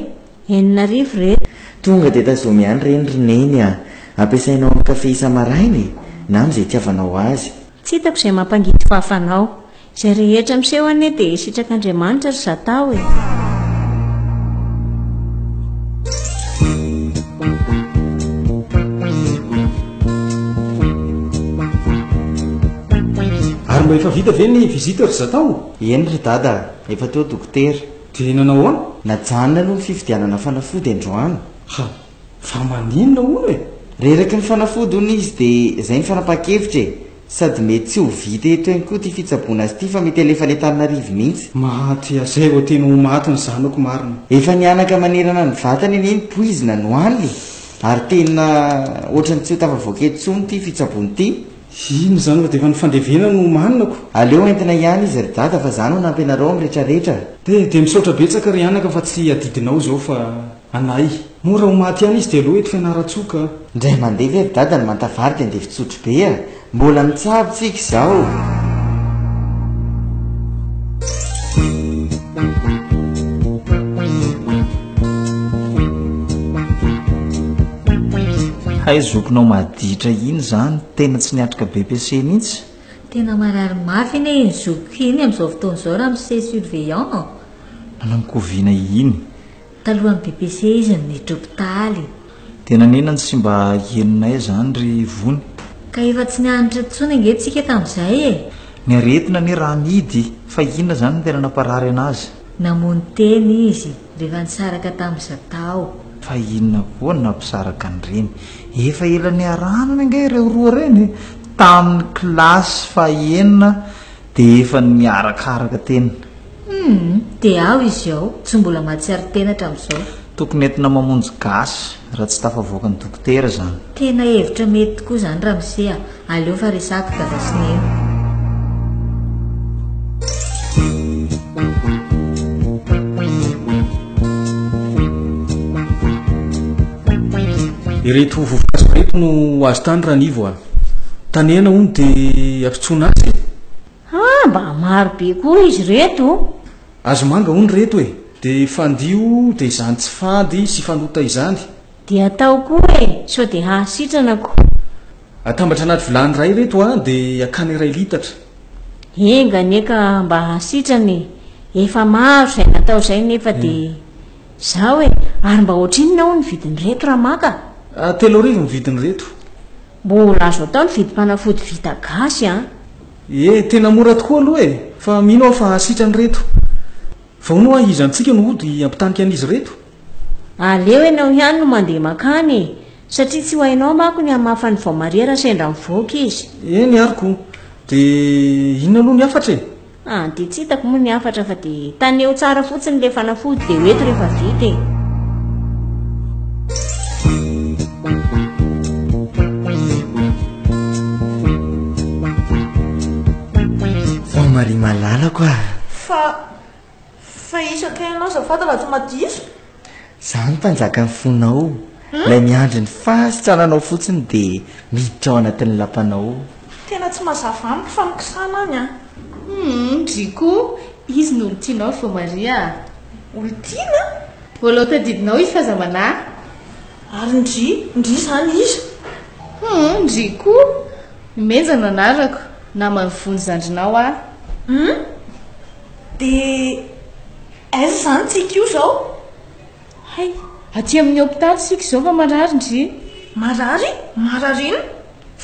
e 9 reto tonga dia tazomy ihany reny roneny a ampiasainao amin'ny kafe isa-marainy na amin'izay tiavanao azy tsy hitako izay mampangidy fahafanao izay rehetra miseho ane dia sitrak'andriamanitra ry zatao e ary mba efa vita ve ny vizita ry zatao eny ry dada efa teo dokotera dia nanao any najanona aloha ny fividianana fanafody androany ha fa maninona ono e reraky ny fanafody hono izy dia izay ny fanapa-kevitra e sady mety tsy ho vita eto eny koa ty fitsaboana azy ity fa mety alefa ny Antananarivo mihitsy maty azay ho tena ho maty ny zanako marina efa nianaka manerana ny vatany eny eny poizina no anily ary tena ohatrany tsy ho tafavoaka etsony ty fitsaboany ity ino zany fa dia efa ny fandevena no maninako aleo entina ihany izy ry dada fa zany ho nampinareo amin'ny rehetrarehetra dia misaotra betsaka ry anaka fa tsy adidinao zao fa anay mora ho maty ihany izy dia aloha eto fianaratsoka indray mandeha ve ry dada ny mantavary dia andeha fitsotro be a mbola mitsabontsika izao hay zokonao maditra iny zany tena tsy niatrika be pc mihitsy tena marary mafy ine iny zoko iny amin'izao fotoana izao raha mise surveillant nanamikoviana iny talohan'ny BPC izy ny hopitaly tena nenany sy mba henonay zany ry vony ka efa tsy nianitra ntsony angentsika tamin'izay e ny aretina ny raha midy fa inona zany ny tena namparary anazy namony teny izy rehefa nisaraka tamin'ny zatao fa inona koa ny nampisaraka ny reny efa ela ny aranana nga ireo roa reny tamin'ny klasy fa enina dia efa niarakaraka tena dia ao izy ao tsy mbola mahatsiary tena hatramin'izao tokony entina mamonjy gasy raha tsy tafavoaka ny dokotera zany tena hevitra mety tokoa zany raha misea aleo fa resaka dadasineo ireto vovokazo reto no azo tany raha nivo a tanena hono dia ampitsoana azy mba maro be koa izy reto azo manga hono reto e dia fandio dia izany tsy fady sy fanota izany dia atao koa e sao dia hahasitranako atambatra anaty vilany ray reto a dia akany iray litatra engany eka mba hahasitrany efa maro izay natao izay nefa dia zaho e ary mba ohatrinona ho ny vidiny reto raha maka 3 arivo ny vidiny reto mbola azo atao ny vidim-panafody vita gasy a tena mora tokoa aloha e fa mino aho fa hasitrany reto fa hono a izantsika no hody ampitanika an'izy reto aleo ianao ihany no mandeha makany satria tsy ho hainao mako ny hamafany vao maria raha sendra mivoaka izy eny aryko dia inona aloha ny afatra e dia tsy hitako moa ny afatra fa dia taneo tsara fotsiny le fanafody dia hoeto rehefa vita e fa mari malalako a fa isaka ianao zavata raha tsy madiso zany mpanjaka ny fonao ilay miandry ny fasitrananao fotsiny dia miditra ao anatin'ny lampanao tena tsy mazava amiko fa mikisana any a driko izy no olotianao fo maria olotiana volao tadidinao izy fa zamana ary ndry zany izy driko menjana anarako na manivony zandrinao a dia aiza zany tsika io zao hay aty amin'ny hopitaly sika izao fa marary ndry marary ino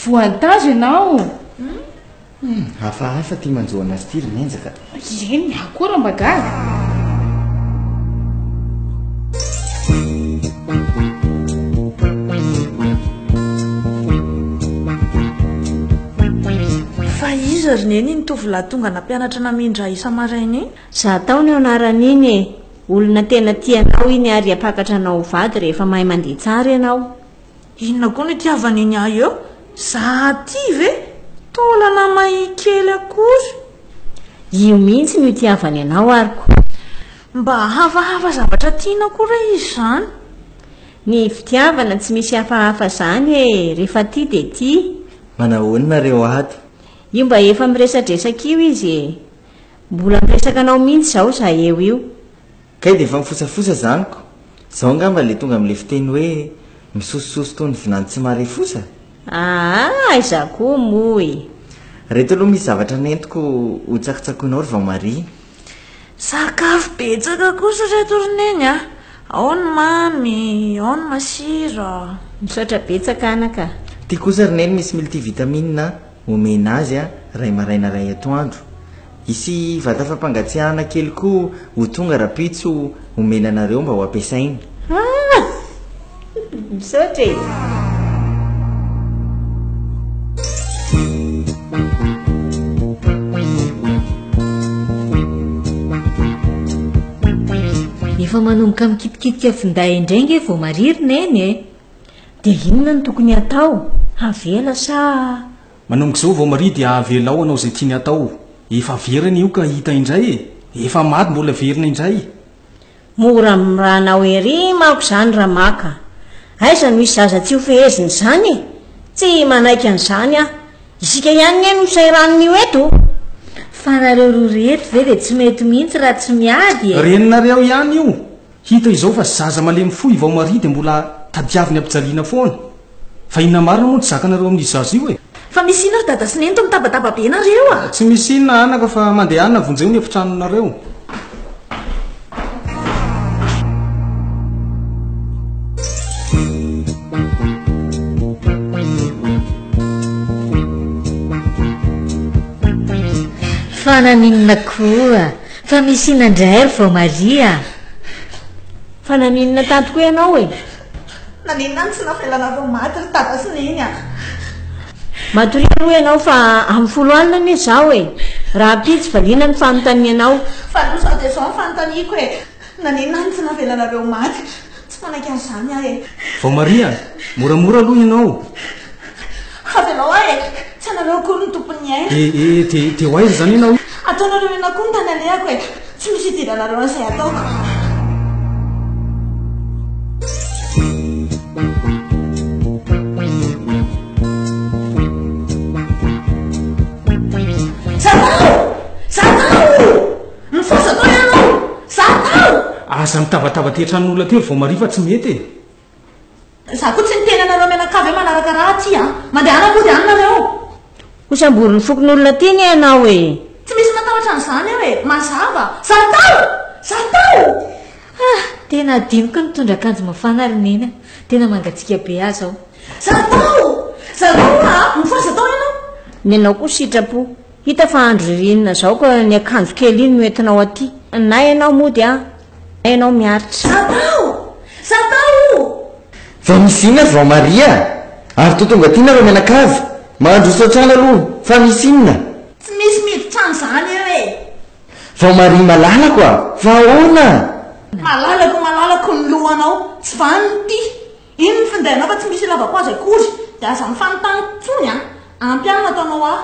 voantazo ianao hafahafa tia manjoana azy ty ry menjaka eny akora mbagazy fa iza ry neny nitovolahy tonga nampianatra namindra isa-marainy iny za taony eo anaran'iny e olona tena tianao iny ary apakatra anao vady rehefa mahay mandeha tsara ianao. inona koa no itiavan'iny ahy eo za ty ve tola namay kely akory io mihitsy no itiavany anao ariko mba hafahafa zavatra tiana koa ra izy zany ny fitiavana tsy misy hafahafa zany e rehefa ty de ty manahoanareo ady io mba efa miresadresaka io izy e mbola miresaka anao mihitsy zao za eo io kay de efa mifosafosa zanyko zao ngamba le tonga am'le fiteny hoe misosososy tony vinany tsy mare fosa iza koa moy reto aloha misy zavatra nentiko ho tsakitsakoinao ry vao mari sakafo betsaka kosa reto roneny a ao ny mamy ao ny masira misaotra betsaka anaka tia kosa roneny misy multivitamina omena azy a ray maraina ray atoandro isy vata fampangatsiahana kely koa ho tonga rapitso omena anareo mba ho ampiasainy misaotra e efa manomboka mikitikitika finday indraingy vao maririneny e dia inona no tokony atao havela sa manomboka izao vao mari dia avelao anao izay tiany atao efa verina io ka hita indray e efa maty mbola verina indray mora mirahanao ery mako zany raha maka aiza no misy zaza tsy ho feheziny zany e tsy manaiky an'izany a isika ihany ny no sairanon'io eto fa nareo roa rehetra ve dia tsy mety mihitsy raha tsy miady e reninareo ihany io hita izao fa zaza malemy foy vao mari dia mbola tadiaviny ampijaliana foana fa inona marina moa tsy zakanareo amin'izy zaza io e fa misy ina ry dada sy nento mitabataba be nareo a tsy misy inona anaka fa mandeha anina vonjeo ny efitranonareo fa naninona koa fa misy inandray ry vao maria fa naninona tantoko ianao e naninona any tsy nafelanareo maty ry dada sy neny a matoria aloha ianao fa amin'ny folo alina anie zao e raha pitsy valiana ny fanontanianao fa losa de zao nyfanontaniako e naninona any tsy nafelanareo maty tsy manaiky an'izany ah e vao maria moramora aloha ianao avelao ah e tsy anareo kory ny tompony aina te ho aiza zany ianao ataonareo ena koa ny tany alehako e tsy misy idiranareo an'izay ataoko mifosatao ianao zatao aza mitavatava teatran'olona teo ry vao mari fa tsy mety e za koa tsy niteny anareo menakavy hoe manaraka raha ty a mandehana mody any nareo hosambory ny fokon'olona ty ny ianao e tsy misy matahotra an'izany eo e mazava zatao tena adinoko mitondra akanjo mafana rinena tena mangatsika be azy aho zatao a mifosatao ianao ny anao koa sitrapo hita fa andro ririnina zao ka ny akanjo kely iny no entinao aty na ianao mody a na ianao miaritra zatao fa misy inona vao maria ary totonga ty nareo mianakavy mahandro sotrana aloha fa misy inona tsy misy miditra an'izany eo e vao mari malalako a fa ahoana malalako ny lohanao tsy vany ty iny ny findainao fa tsy misy lavako azy akory dia aza mifanontany tsony a ampianina ataonao ah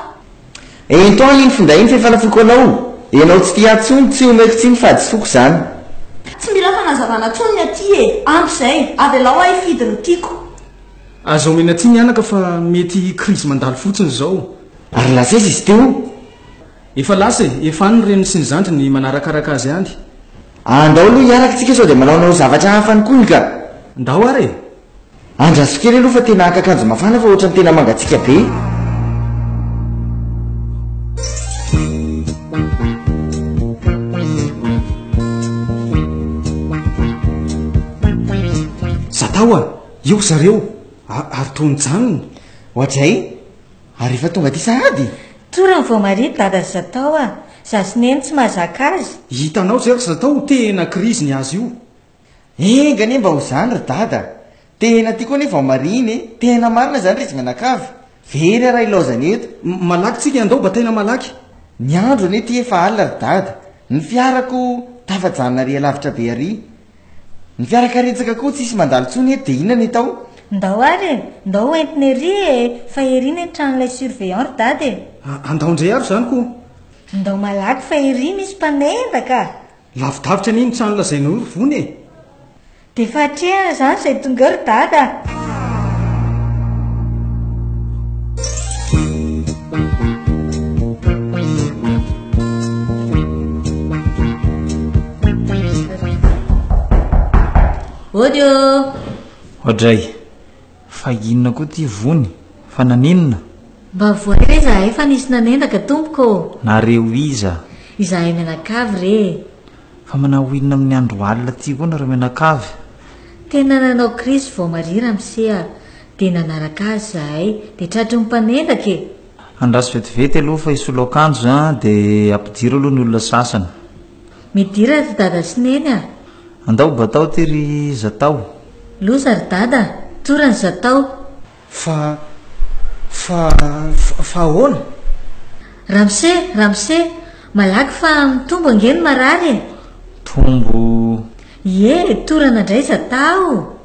ento any iny finday iny fefanafoko anao ianao tsy tia atsony tsy omeko tsy ny fady sy foko zany tsy mila fanazavana tsony ny aty e ampy izay avelao ah ifidiny tiako azao mena ty mianaka fa mety krizy mandalo fotsiny zao ary lasa izy izy teo efa lasa e efa any ny reniny sy ny zandry ny manarakaraka azy any andao aloha hiarakatsika sao dia manaonao zavatra hafany koy ka ndao ary e andraso kely aloha fa tena hakakanjo mafana fa ohatrany tena mangatsika be zatao a eo zareo ary tony janony ohatray ary efa tonga ty sahady tora ny voamaria dada zy zatao a zasyneny tsy mahazaka azy hitanao zay ry zatao tena krizy ny azy io enga ne mba ho zany ry dada tena tia koa ne voamariny tena marina zany re izy mianakavy very raha ilaozany eto malaky tsika andao mba tena malaky ny andro ne ty efa alina ry dada ny fiarako tafajanona ry alavitra be ary ny fiarakaretsaka koa tsisy mandalo tsony eto dia inona ny tao ndao ary ndao hoentiny ery fa eriny ny tranolay surveillant ry dada andaondray aro zany koa ndao malaky fa ery misy mpanendaka lavidavitra ny iny tranolazainao vony e dia fahatrehana zany izay tonga ry dada odio oadray fa inona koa ty vony fa naninona mba voay re zahay fa nisy nanendaka tompoko nareo iza izahay mianakavy re fa manao inona amin'ny andro alina ty koa nareo mianakavy tena nanao krisy voamaria ramsea dia nanaraka azy zahay dia tratry mimpanendaka e andraso vetivety aloha fa isolo akanjo za dia ampidiro aloha ny olona sasany midira ty dada sineny a andao ba tao ty ry zatao loza ry dada torany zatao fa ahoana ramse malaky fa mitombo angeny marary tombo ie torana indray zatao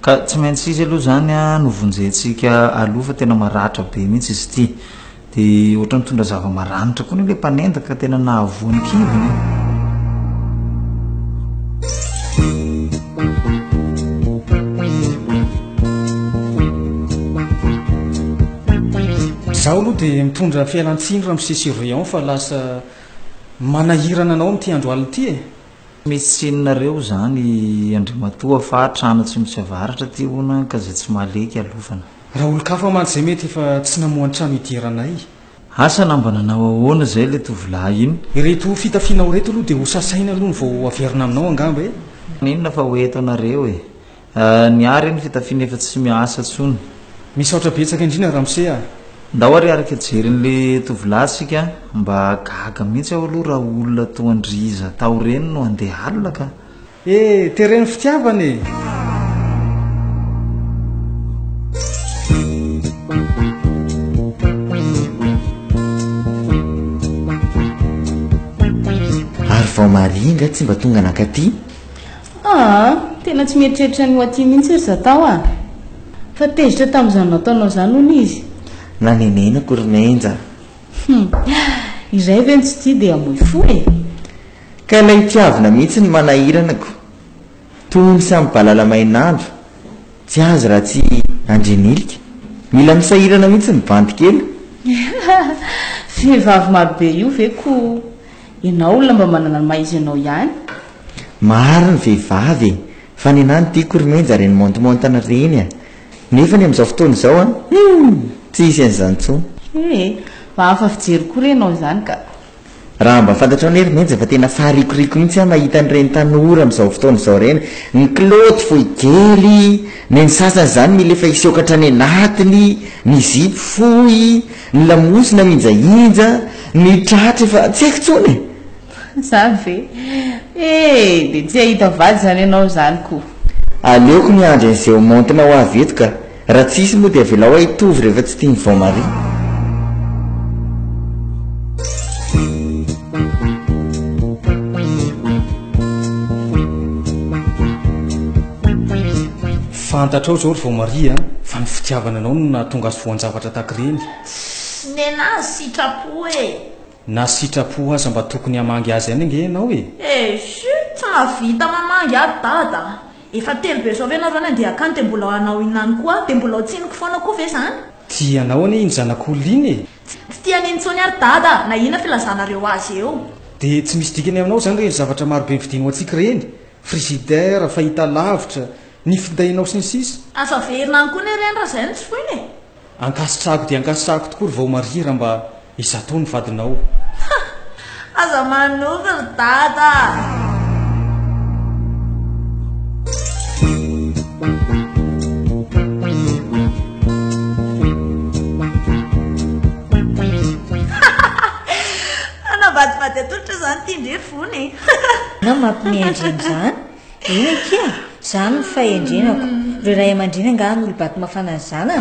ka tsy maintsy izy aloha zany a novonjentsika aloha fa tena maratra be mihitsy izy ity dia ohatra mitondra zava-maranitra koa ny le mpanendaka tena nahavoany kivony zaho aloha dia mitondra fialantsiny raha mise surveillant fa lasa manahirana anao amin'ity andro alina ity e misy tsinonareo zany andrimatoa fa trano tsy misy avaratra ty ona ka zay tsy mahaleky alofana raha olo-kafa mantsy izay mety efa tsy namohany trano hidiranay asa namba nanao ahoana zay le tovolahy iny ireto fitafianao reto aloha dia ho sasaina aloha ny vao averina aminao angamba e ninona fa hoeto anareo e niary ny fitafiana efa tsy miasa tsony misaotra betsaka indrina ramse a ndao ary araka jerin'le tovolahy sika mba gaga mihitsy aho aloha raha olona toandriza tao reny no andeha alina ka tereny fitiavany e ary voamaringa tsy mba tonga anakaty tena tsy mieritreritra ny ho aty mihitsy ry zatao a fa tezitra tamin'izany nataonao zany hono izy nanenena korymenja izay ve ny tsy tia dia amoy fo e ka ilay tiavina mihitsy ny manahiranako tony samy balalamainandro tsy azy raha tsy andrenilika mila misahirana mihitsy ny bandy kely vehivavy marobe io ve ko ianao olona mba manana ny maizy ianao ihany maro ny vehivavy fa ny anany tia korymenja reny montemontana reny a nefa ny amin'izao fotoana izao a tsy isy an'izany tsony fa hafa fijery koa renao zany ka raha mba fantatrao ny herymenja fa tena faharikoriko mihitsy a mahita nyreny tanora amin'izao fotoana izao reny ny kiloty foy gely ny ny sasany zany mila efa isiokatra ny anatiny ny zipy foy ny lamosina minjainja ny tratra efa tsy haiko tsony zany ve dia tsy ahita vady zany ianao zany koa aleoko ny andro n'izay ho montina ho avy eto ka raha tsisy moa dia avela ho aitovy rehefa tsy tia ny voamaria fantatrao zao ry voamaria fa ny fitiavana anao no nahatonga azy voan-javatra tahakireny nena sitrapo e na sitrapo aza mba tokony hamangy azy any ange ianao e sy tsy mahavita mamangy ary dada efa telo be zao ve anao zany andeha akany dia mbola hanao inany koa dia mbola hotsiniky foana koa ve zany tianao anie iny zanak'olona iny e tsy tiany intsony ary dada na ina filazanareo azy eo dia tsy misy dikany aminao zany reny zavatra marobe nyvidinao antsika reny frigidaire fahita lavitra ny findainao sy ny sisa asa verina any koa ny reny raha zay no tsy foiny e ankasitrahako dia ankasitrahako tokoa ry voamaria raha mba izatao ny vadinao aza manovy ry dada fikenjery fony na mampimeandreny zany ina kia zany fahendrenako reo ray aman-dreny angahany olo-bato mafana ny zana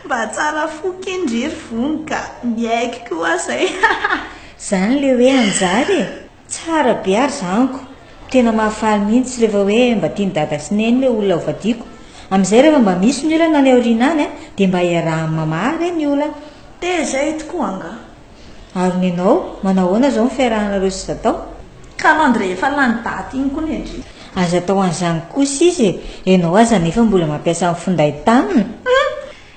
mba tsara fokenjery fony ka miaiky koa zay zany le hoe anjary tsara be ary zaniko tena mahafaly mihitsy rehefa hoe mba tiany dada sineny le olona ovadiko amin'izay rehefa mba misy ny olana any aoriana any dia mba iarahany mamary ny olana te zay tokoa anga ary ny anao manao hoana zao ny fiarahanareo sy zatao kalandre efa lany daty iny koa ny andry aza tao an'izany kosa izy ianao aza nefa mbola mampiasa ny fonday tanina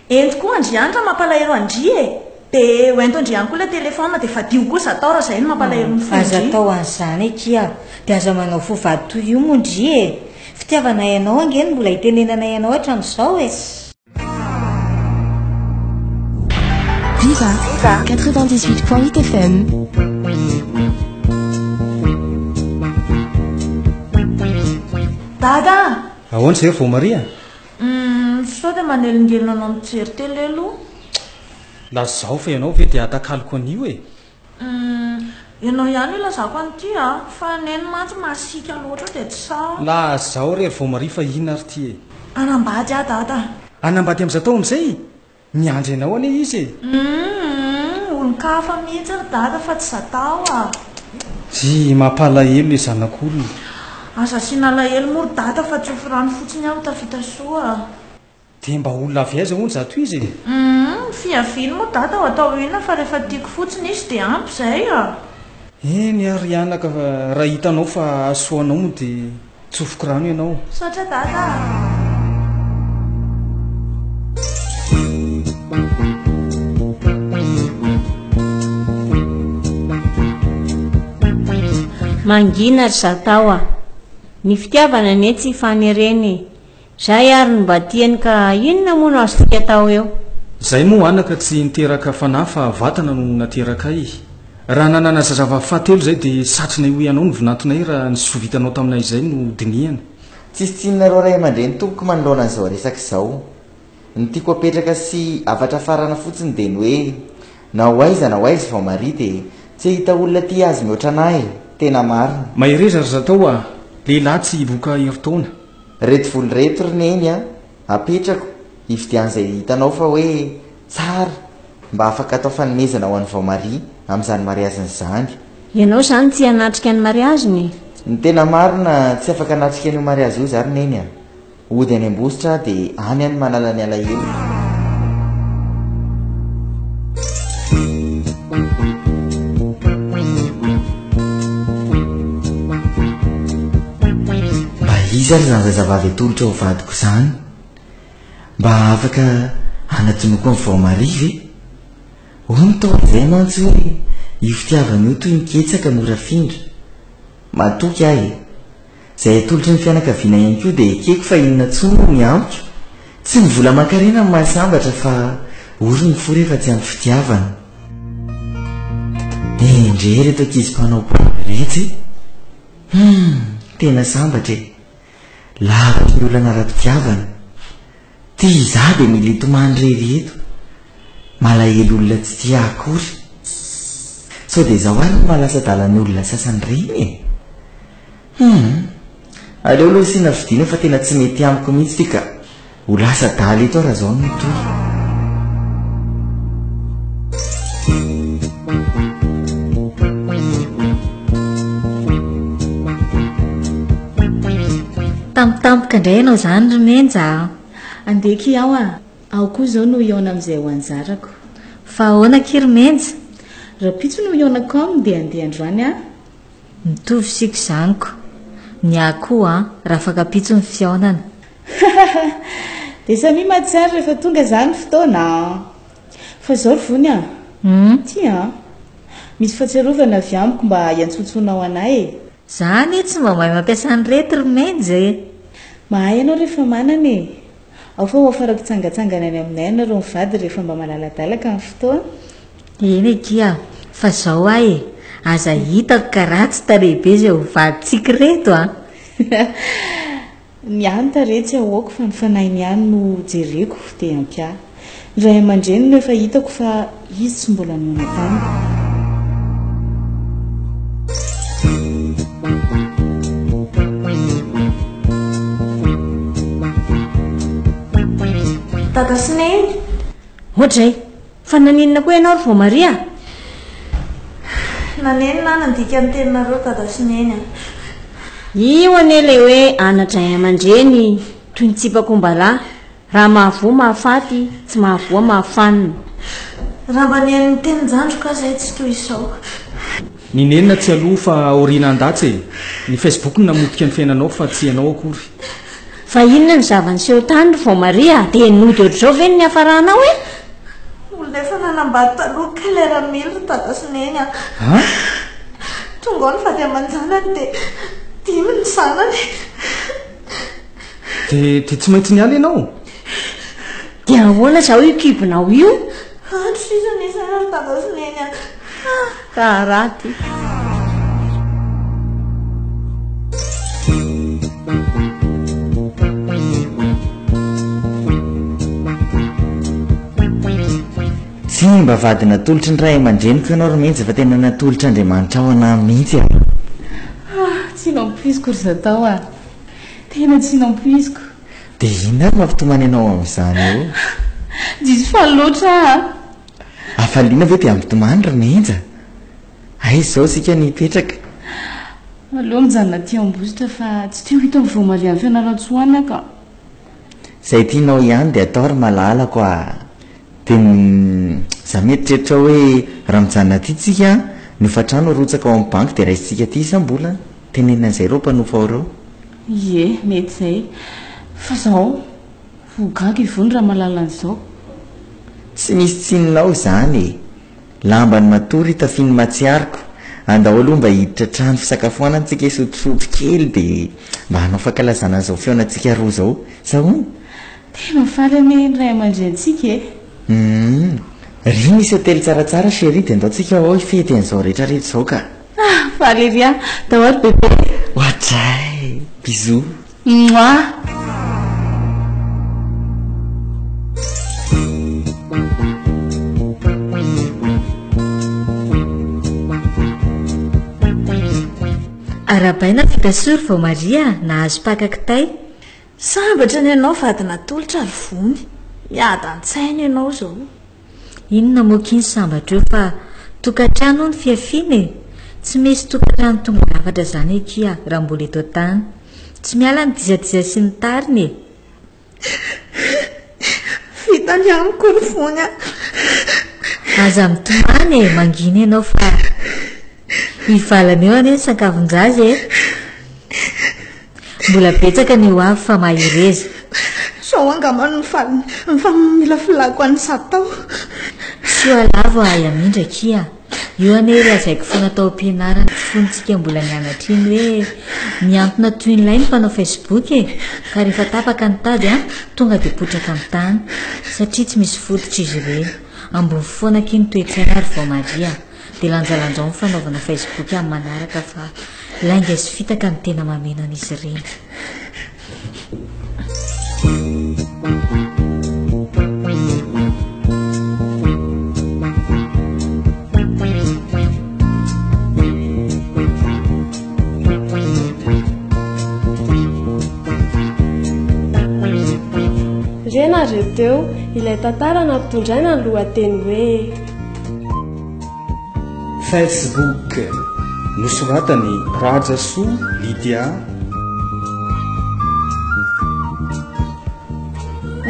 ento koa andrianitra mampalahelo andry e dia hoento andriany koa la telefona dia fadio koa zatao raha zay no mampalahelo ny fondry aza tao an'izany ekia dia aza manao fovady toy io mondry e fitiavana ianao angeny mbola hitenenana ianao hatramin'izao e Viva 98.8 FM. Dada ahoana zay vao maria sao dia manelingelina anao mijery telelo la zaho fa ianao ve dia atakaliko an'io e ianao ihany ilazako an'ity a fa neny mantsy masika loatra dia tsy sa la zaho rery vao maria fa ina ary ty e anambady a dada anambady amin'izatao amin'izay miandry ianao ane izy olon-kafa mihitsy ry dada fa tsy zatao a sy mampalahelo le zanak'olona aza siana lahelo mory dada fa tsy ofirano fotsiny aho tavita soa dia mba olona avy aiza hoany zato izy fiavily moa dada ho atao ina fa rehefa tiako fotsiny izy dia ampy zay a eny ary anaka raha hitanao fa asoanao moa dia tsofoko rano ianao satra dada mangina ry zatao a ny fitiavana ane tsy fanereny zay ary ny mba tiany ka inona moa no azo tika atao eo izay moa anaka tsy niteraka fanahy fa vatana no nateraka ay raha nanana zazava fahatelo zay dia satrinay ho ianao ny vinantonay raha ny sovitanao taminay izay no dinihana tsisy tsinonareo ray aman-dreny tompoko manoloana an'izao resaka izao ny tiako apetraka sy avatra farana fotsiny dia ny hoe na ho aiza na ho aiza vao maria dia tsy hita olona ty azy mihoatra anahy tena marina mahereza ry zatao a lehilahy tsy hivoaka heritaona reto volo reto ry neny a apetrako hividian'izay hitanao fa hoe tsara mba afaka atao fanomezana ho an'ny vao maria amin'izany mariaziny izany ianao zany tsy hanatrika ny mariaziny ny tena marina tsy afaka hanatrika an'io mariazy io za ry neny a ody any ambositra dia any any manala ny alahelo mba izy ary zany zazavavy atolotra ho vadiko izany mba afaka anatonoko amin'ny vao maria ve hono tao izay mantsy hoe io fitiavana io toy miketsaka norafindra matoky ahy izay atolotra ny fianakaviana ihany koa dia ekeko fa inona tsony no miampy tsy mivola mankarena ny mahasambatra fa ory ny fo rehefa tsy amin'ny fitiavana indre reto ankizy-panao retsy tena sambatra e lavatra ny olana ara-pitiavana ty za dia militomany rereto malahelo olona tsy tia akory sao dia zaho ary no mahalasa dalany olona sasany reny e aleo aloha sina vidiana fa tena tsy mety amiko mihitsy ty ka ho lasa daly eto raha zao no toy tampotampoka indray ianao zany romenja andeky aho a ao koa zao no iona amin'izay ho anjarako fa ahoana kiromenja raha pitso no ionako aminy dia andeha androany a mitovy siko zaniko ny akoho a raha afaka pitso ny fiaonana dia samy matsiary rehefa tonga zany fotoana fa zao ry vony a ty a misy fatsiarovana avy amiko mba hiantsontsoana ao anay e zany tsy mba mahay mampiasa ny rety romenja e mahay ianao rehefa manana e ao fa hoafarako tsangatsangana any aminay anareo mivady rehefa mba malaladalaka amin'ny fotoana eny ekia fa zao ahy e aza hitako ka ratsy tarehibe zay ho vaditsika reto a ny any taretsy ahoako fa ny fanahiny ihany no jereko dia ampia ny ray aman-dreny no efa hitako fa izy tsy mbola nona tany Tata Sineny, ohatray fa naninona koa ianao ry vao Maria? nanenina nandika ny teninareo Tata Sineny. Io ane ilay hoe anatray aman-dreny toy ny tsipakombalahy, raha mahavoa mahafaty, tsy mahavoa mahafanina. Raha mba nian'ny tenin-jandro ka izay tsy toy izao. Ny nenina tsy aloha fa oriana an-datsy e. Ny Facebook namotika ny fiainanao fa tsy ianao akory. Fa inona ny zavany-seho tany ry vao Maria? Dia nody ohatr'izao ve ny hafaranao e? Olona efa nanambady taloha kalera mily Tata Sineny. Tonga ao ny vady aman-janany dia dimy ny zanany. Dia tsy maintsy niala ianao? Dia ahoana izao io kibonao io? Andro sisa nisana Tata Sineny. Raha raty. Tsy mba vady natolotry ny ray aman-dreniko ianao ry mihitsy fa tena natolotry Andriamanitra ao ana mihitsy a. Tsy nampoiziko ry zatao a, tena tsy nampoiziko. Dia inona ary mampitomany ianao amin'izany eo? Diso faly loatra a. Afaliana ve dia ampitomany ry mihitsy? Aiza izao sika nipetraka? Aloha mijanona aty ambositra fa tsy teo hita vao Maria amin'ny fianaran-tsoana ka. Izay tianao ihany dia atao ry malalako a. Dia za mieritreritra hoe raha mijanona aty tsika ny fatrano rotsaka ao amin'ny banky dia raisitsika aty isam-bola. Tenenina izay reo mpanofa ao reo. Ie, mety izay. Fa izao vogaga ivony raha malala an'izao. Tsy misy tsinonao izany. Lambany matory tafiny matsiariko. Andao aloha mba hiditra trano fisakafoanantsika isotrosotro kely dia mba hanao fankalazana an'izao feonantsika roa izao. Sahoana? Tena faly ame ray aman-drentsika e. Ry misy hotely tsaratsara chéri dia andaontsika ao ifety an'izao rehetrarehetra izao ka. Faly ry a, dahoary bebe. Ohatray, bisous. Mouah. Arabaina vita sory vao Maria nahazo pakakitay. Sambatra ny ianao vady natolotra ry vony. Miada an-tsaina ianao izao. Inona mokiny sambatra eo fa tokantrano ny fiafiana e. Tsy misy tokantrano tonga lafatra izany ekia raha mbola eto tany. Tsy miala ny dizadiza sy ny tariny e. Vita ny amiko ry vony a. Aza mitomany e, mangina ianao fa hivalana eo anie ny sakavon-jaza e. Mbola betsaka ny ho avy fa mahireza. Sao angamano ny fa mila filako an'ny satao. Sy ho alavo ahay amindra kia. Io anie lazaiko foana tao am-pianarana tsy fonitsika mbola nianatra iny hoe miantona toy ny lay ny mpanao Facebook e. Ka rehefa tapaka ny tady a tonga dia potraka amin'ny tany satria tsy misy fototra izy ireny. Ambony foana kiny toetsaina ry vao Maria dia lanjalanjao ny fanaovana Facebook amin'ny manaraka fa lainga sy fitaka ny tena mameno an'izy ireny. Rena reo teo ilay tantara nampitondraina ny lohateny hoe Facebook nosoratany Rajasoa Lydia.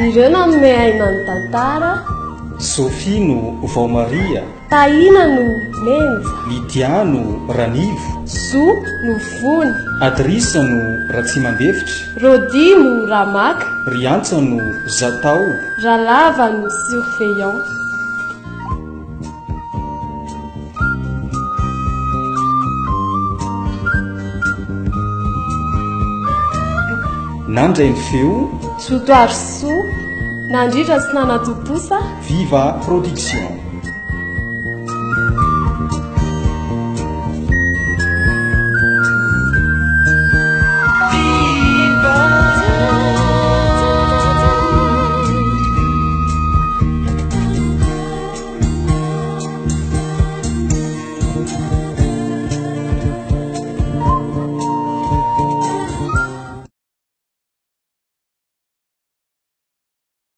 ireo nanome aina ny tantara. Sophie no vao Maria. Taina no Menja. Lydia no Ranivo. Zo no Vony. Adrisa no Ratsimandefitra. Rodi no Ramaka. Riantsa no Zatao. Ralava no Surveillant. Nandray ny feo Sotoary Soa nandritra sy nanatoposa Viva Production.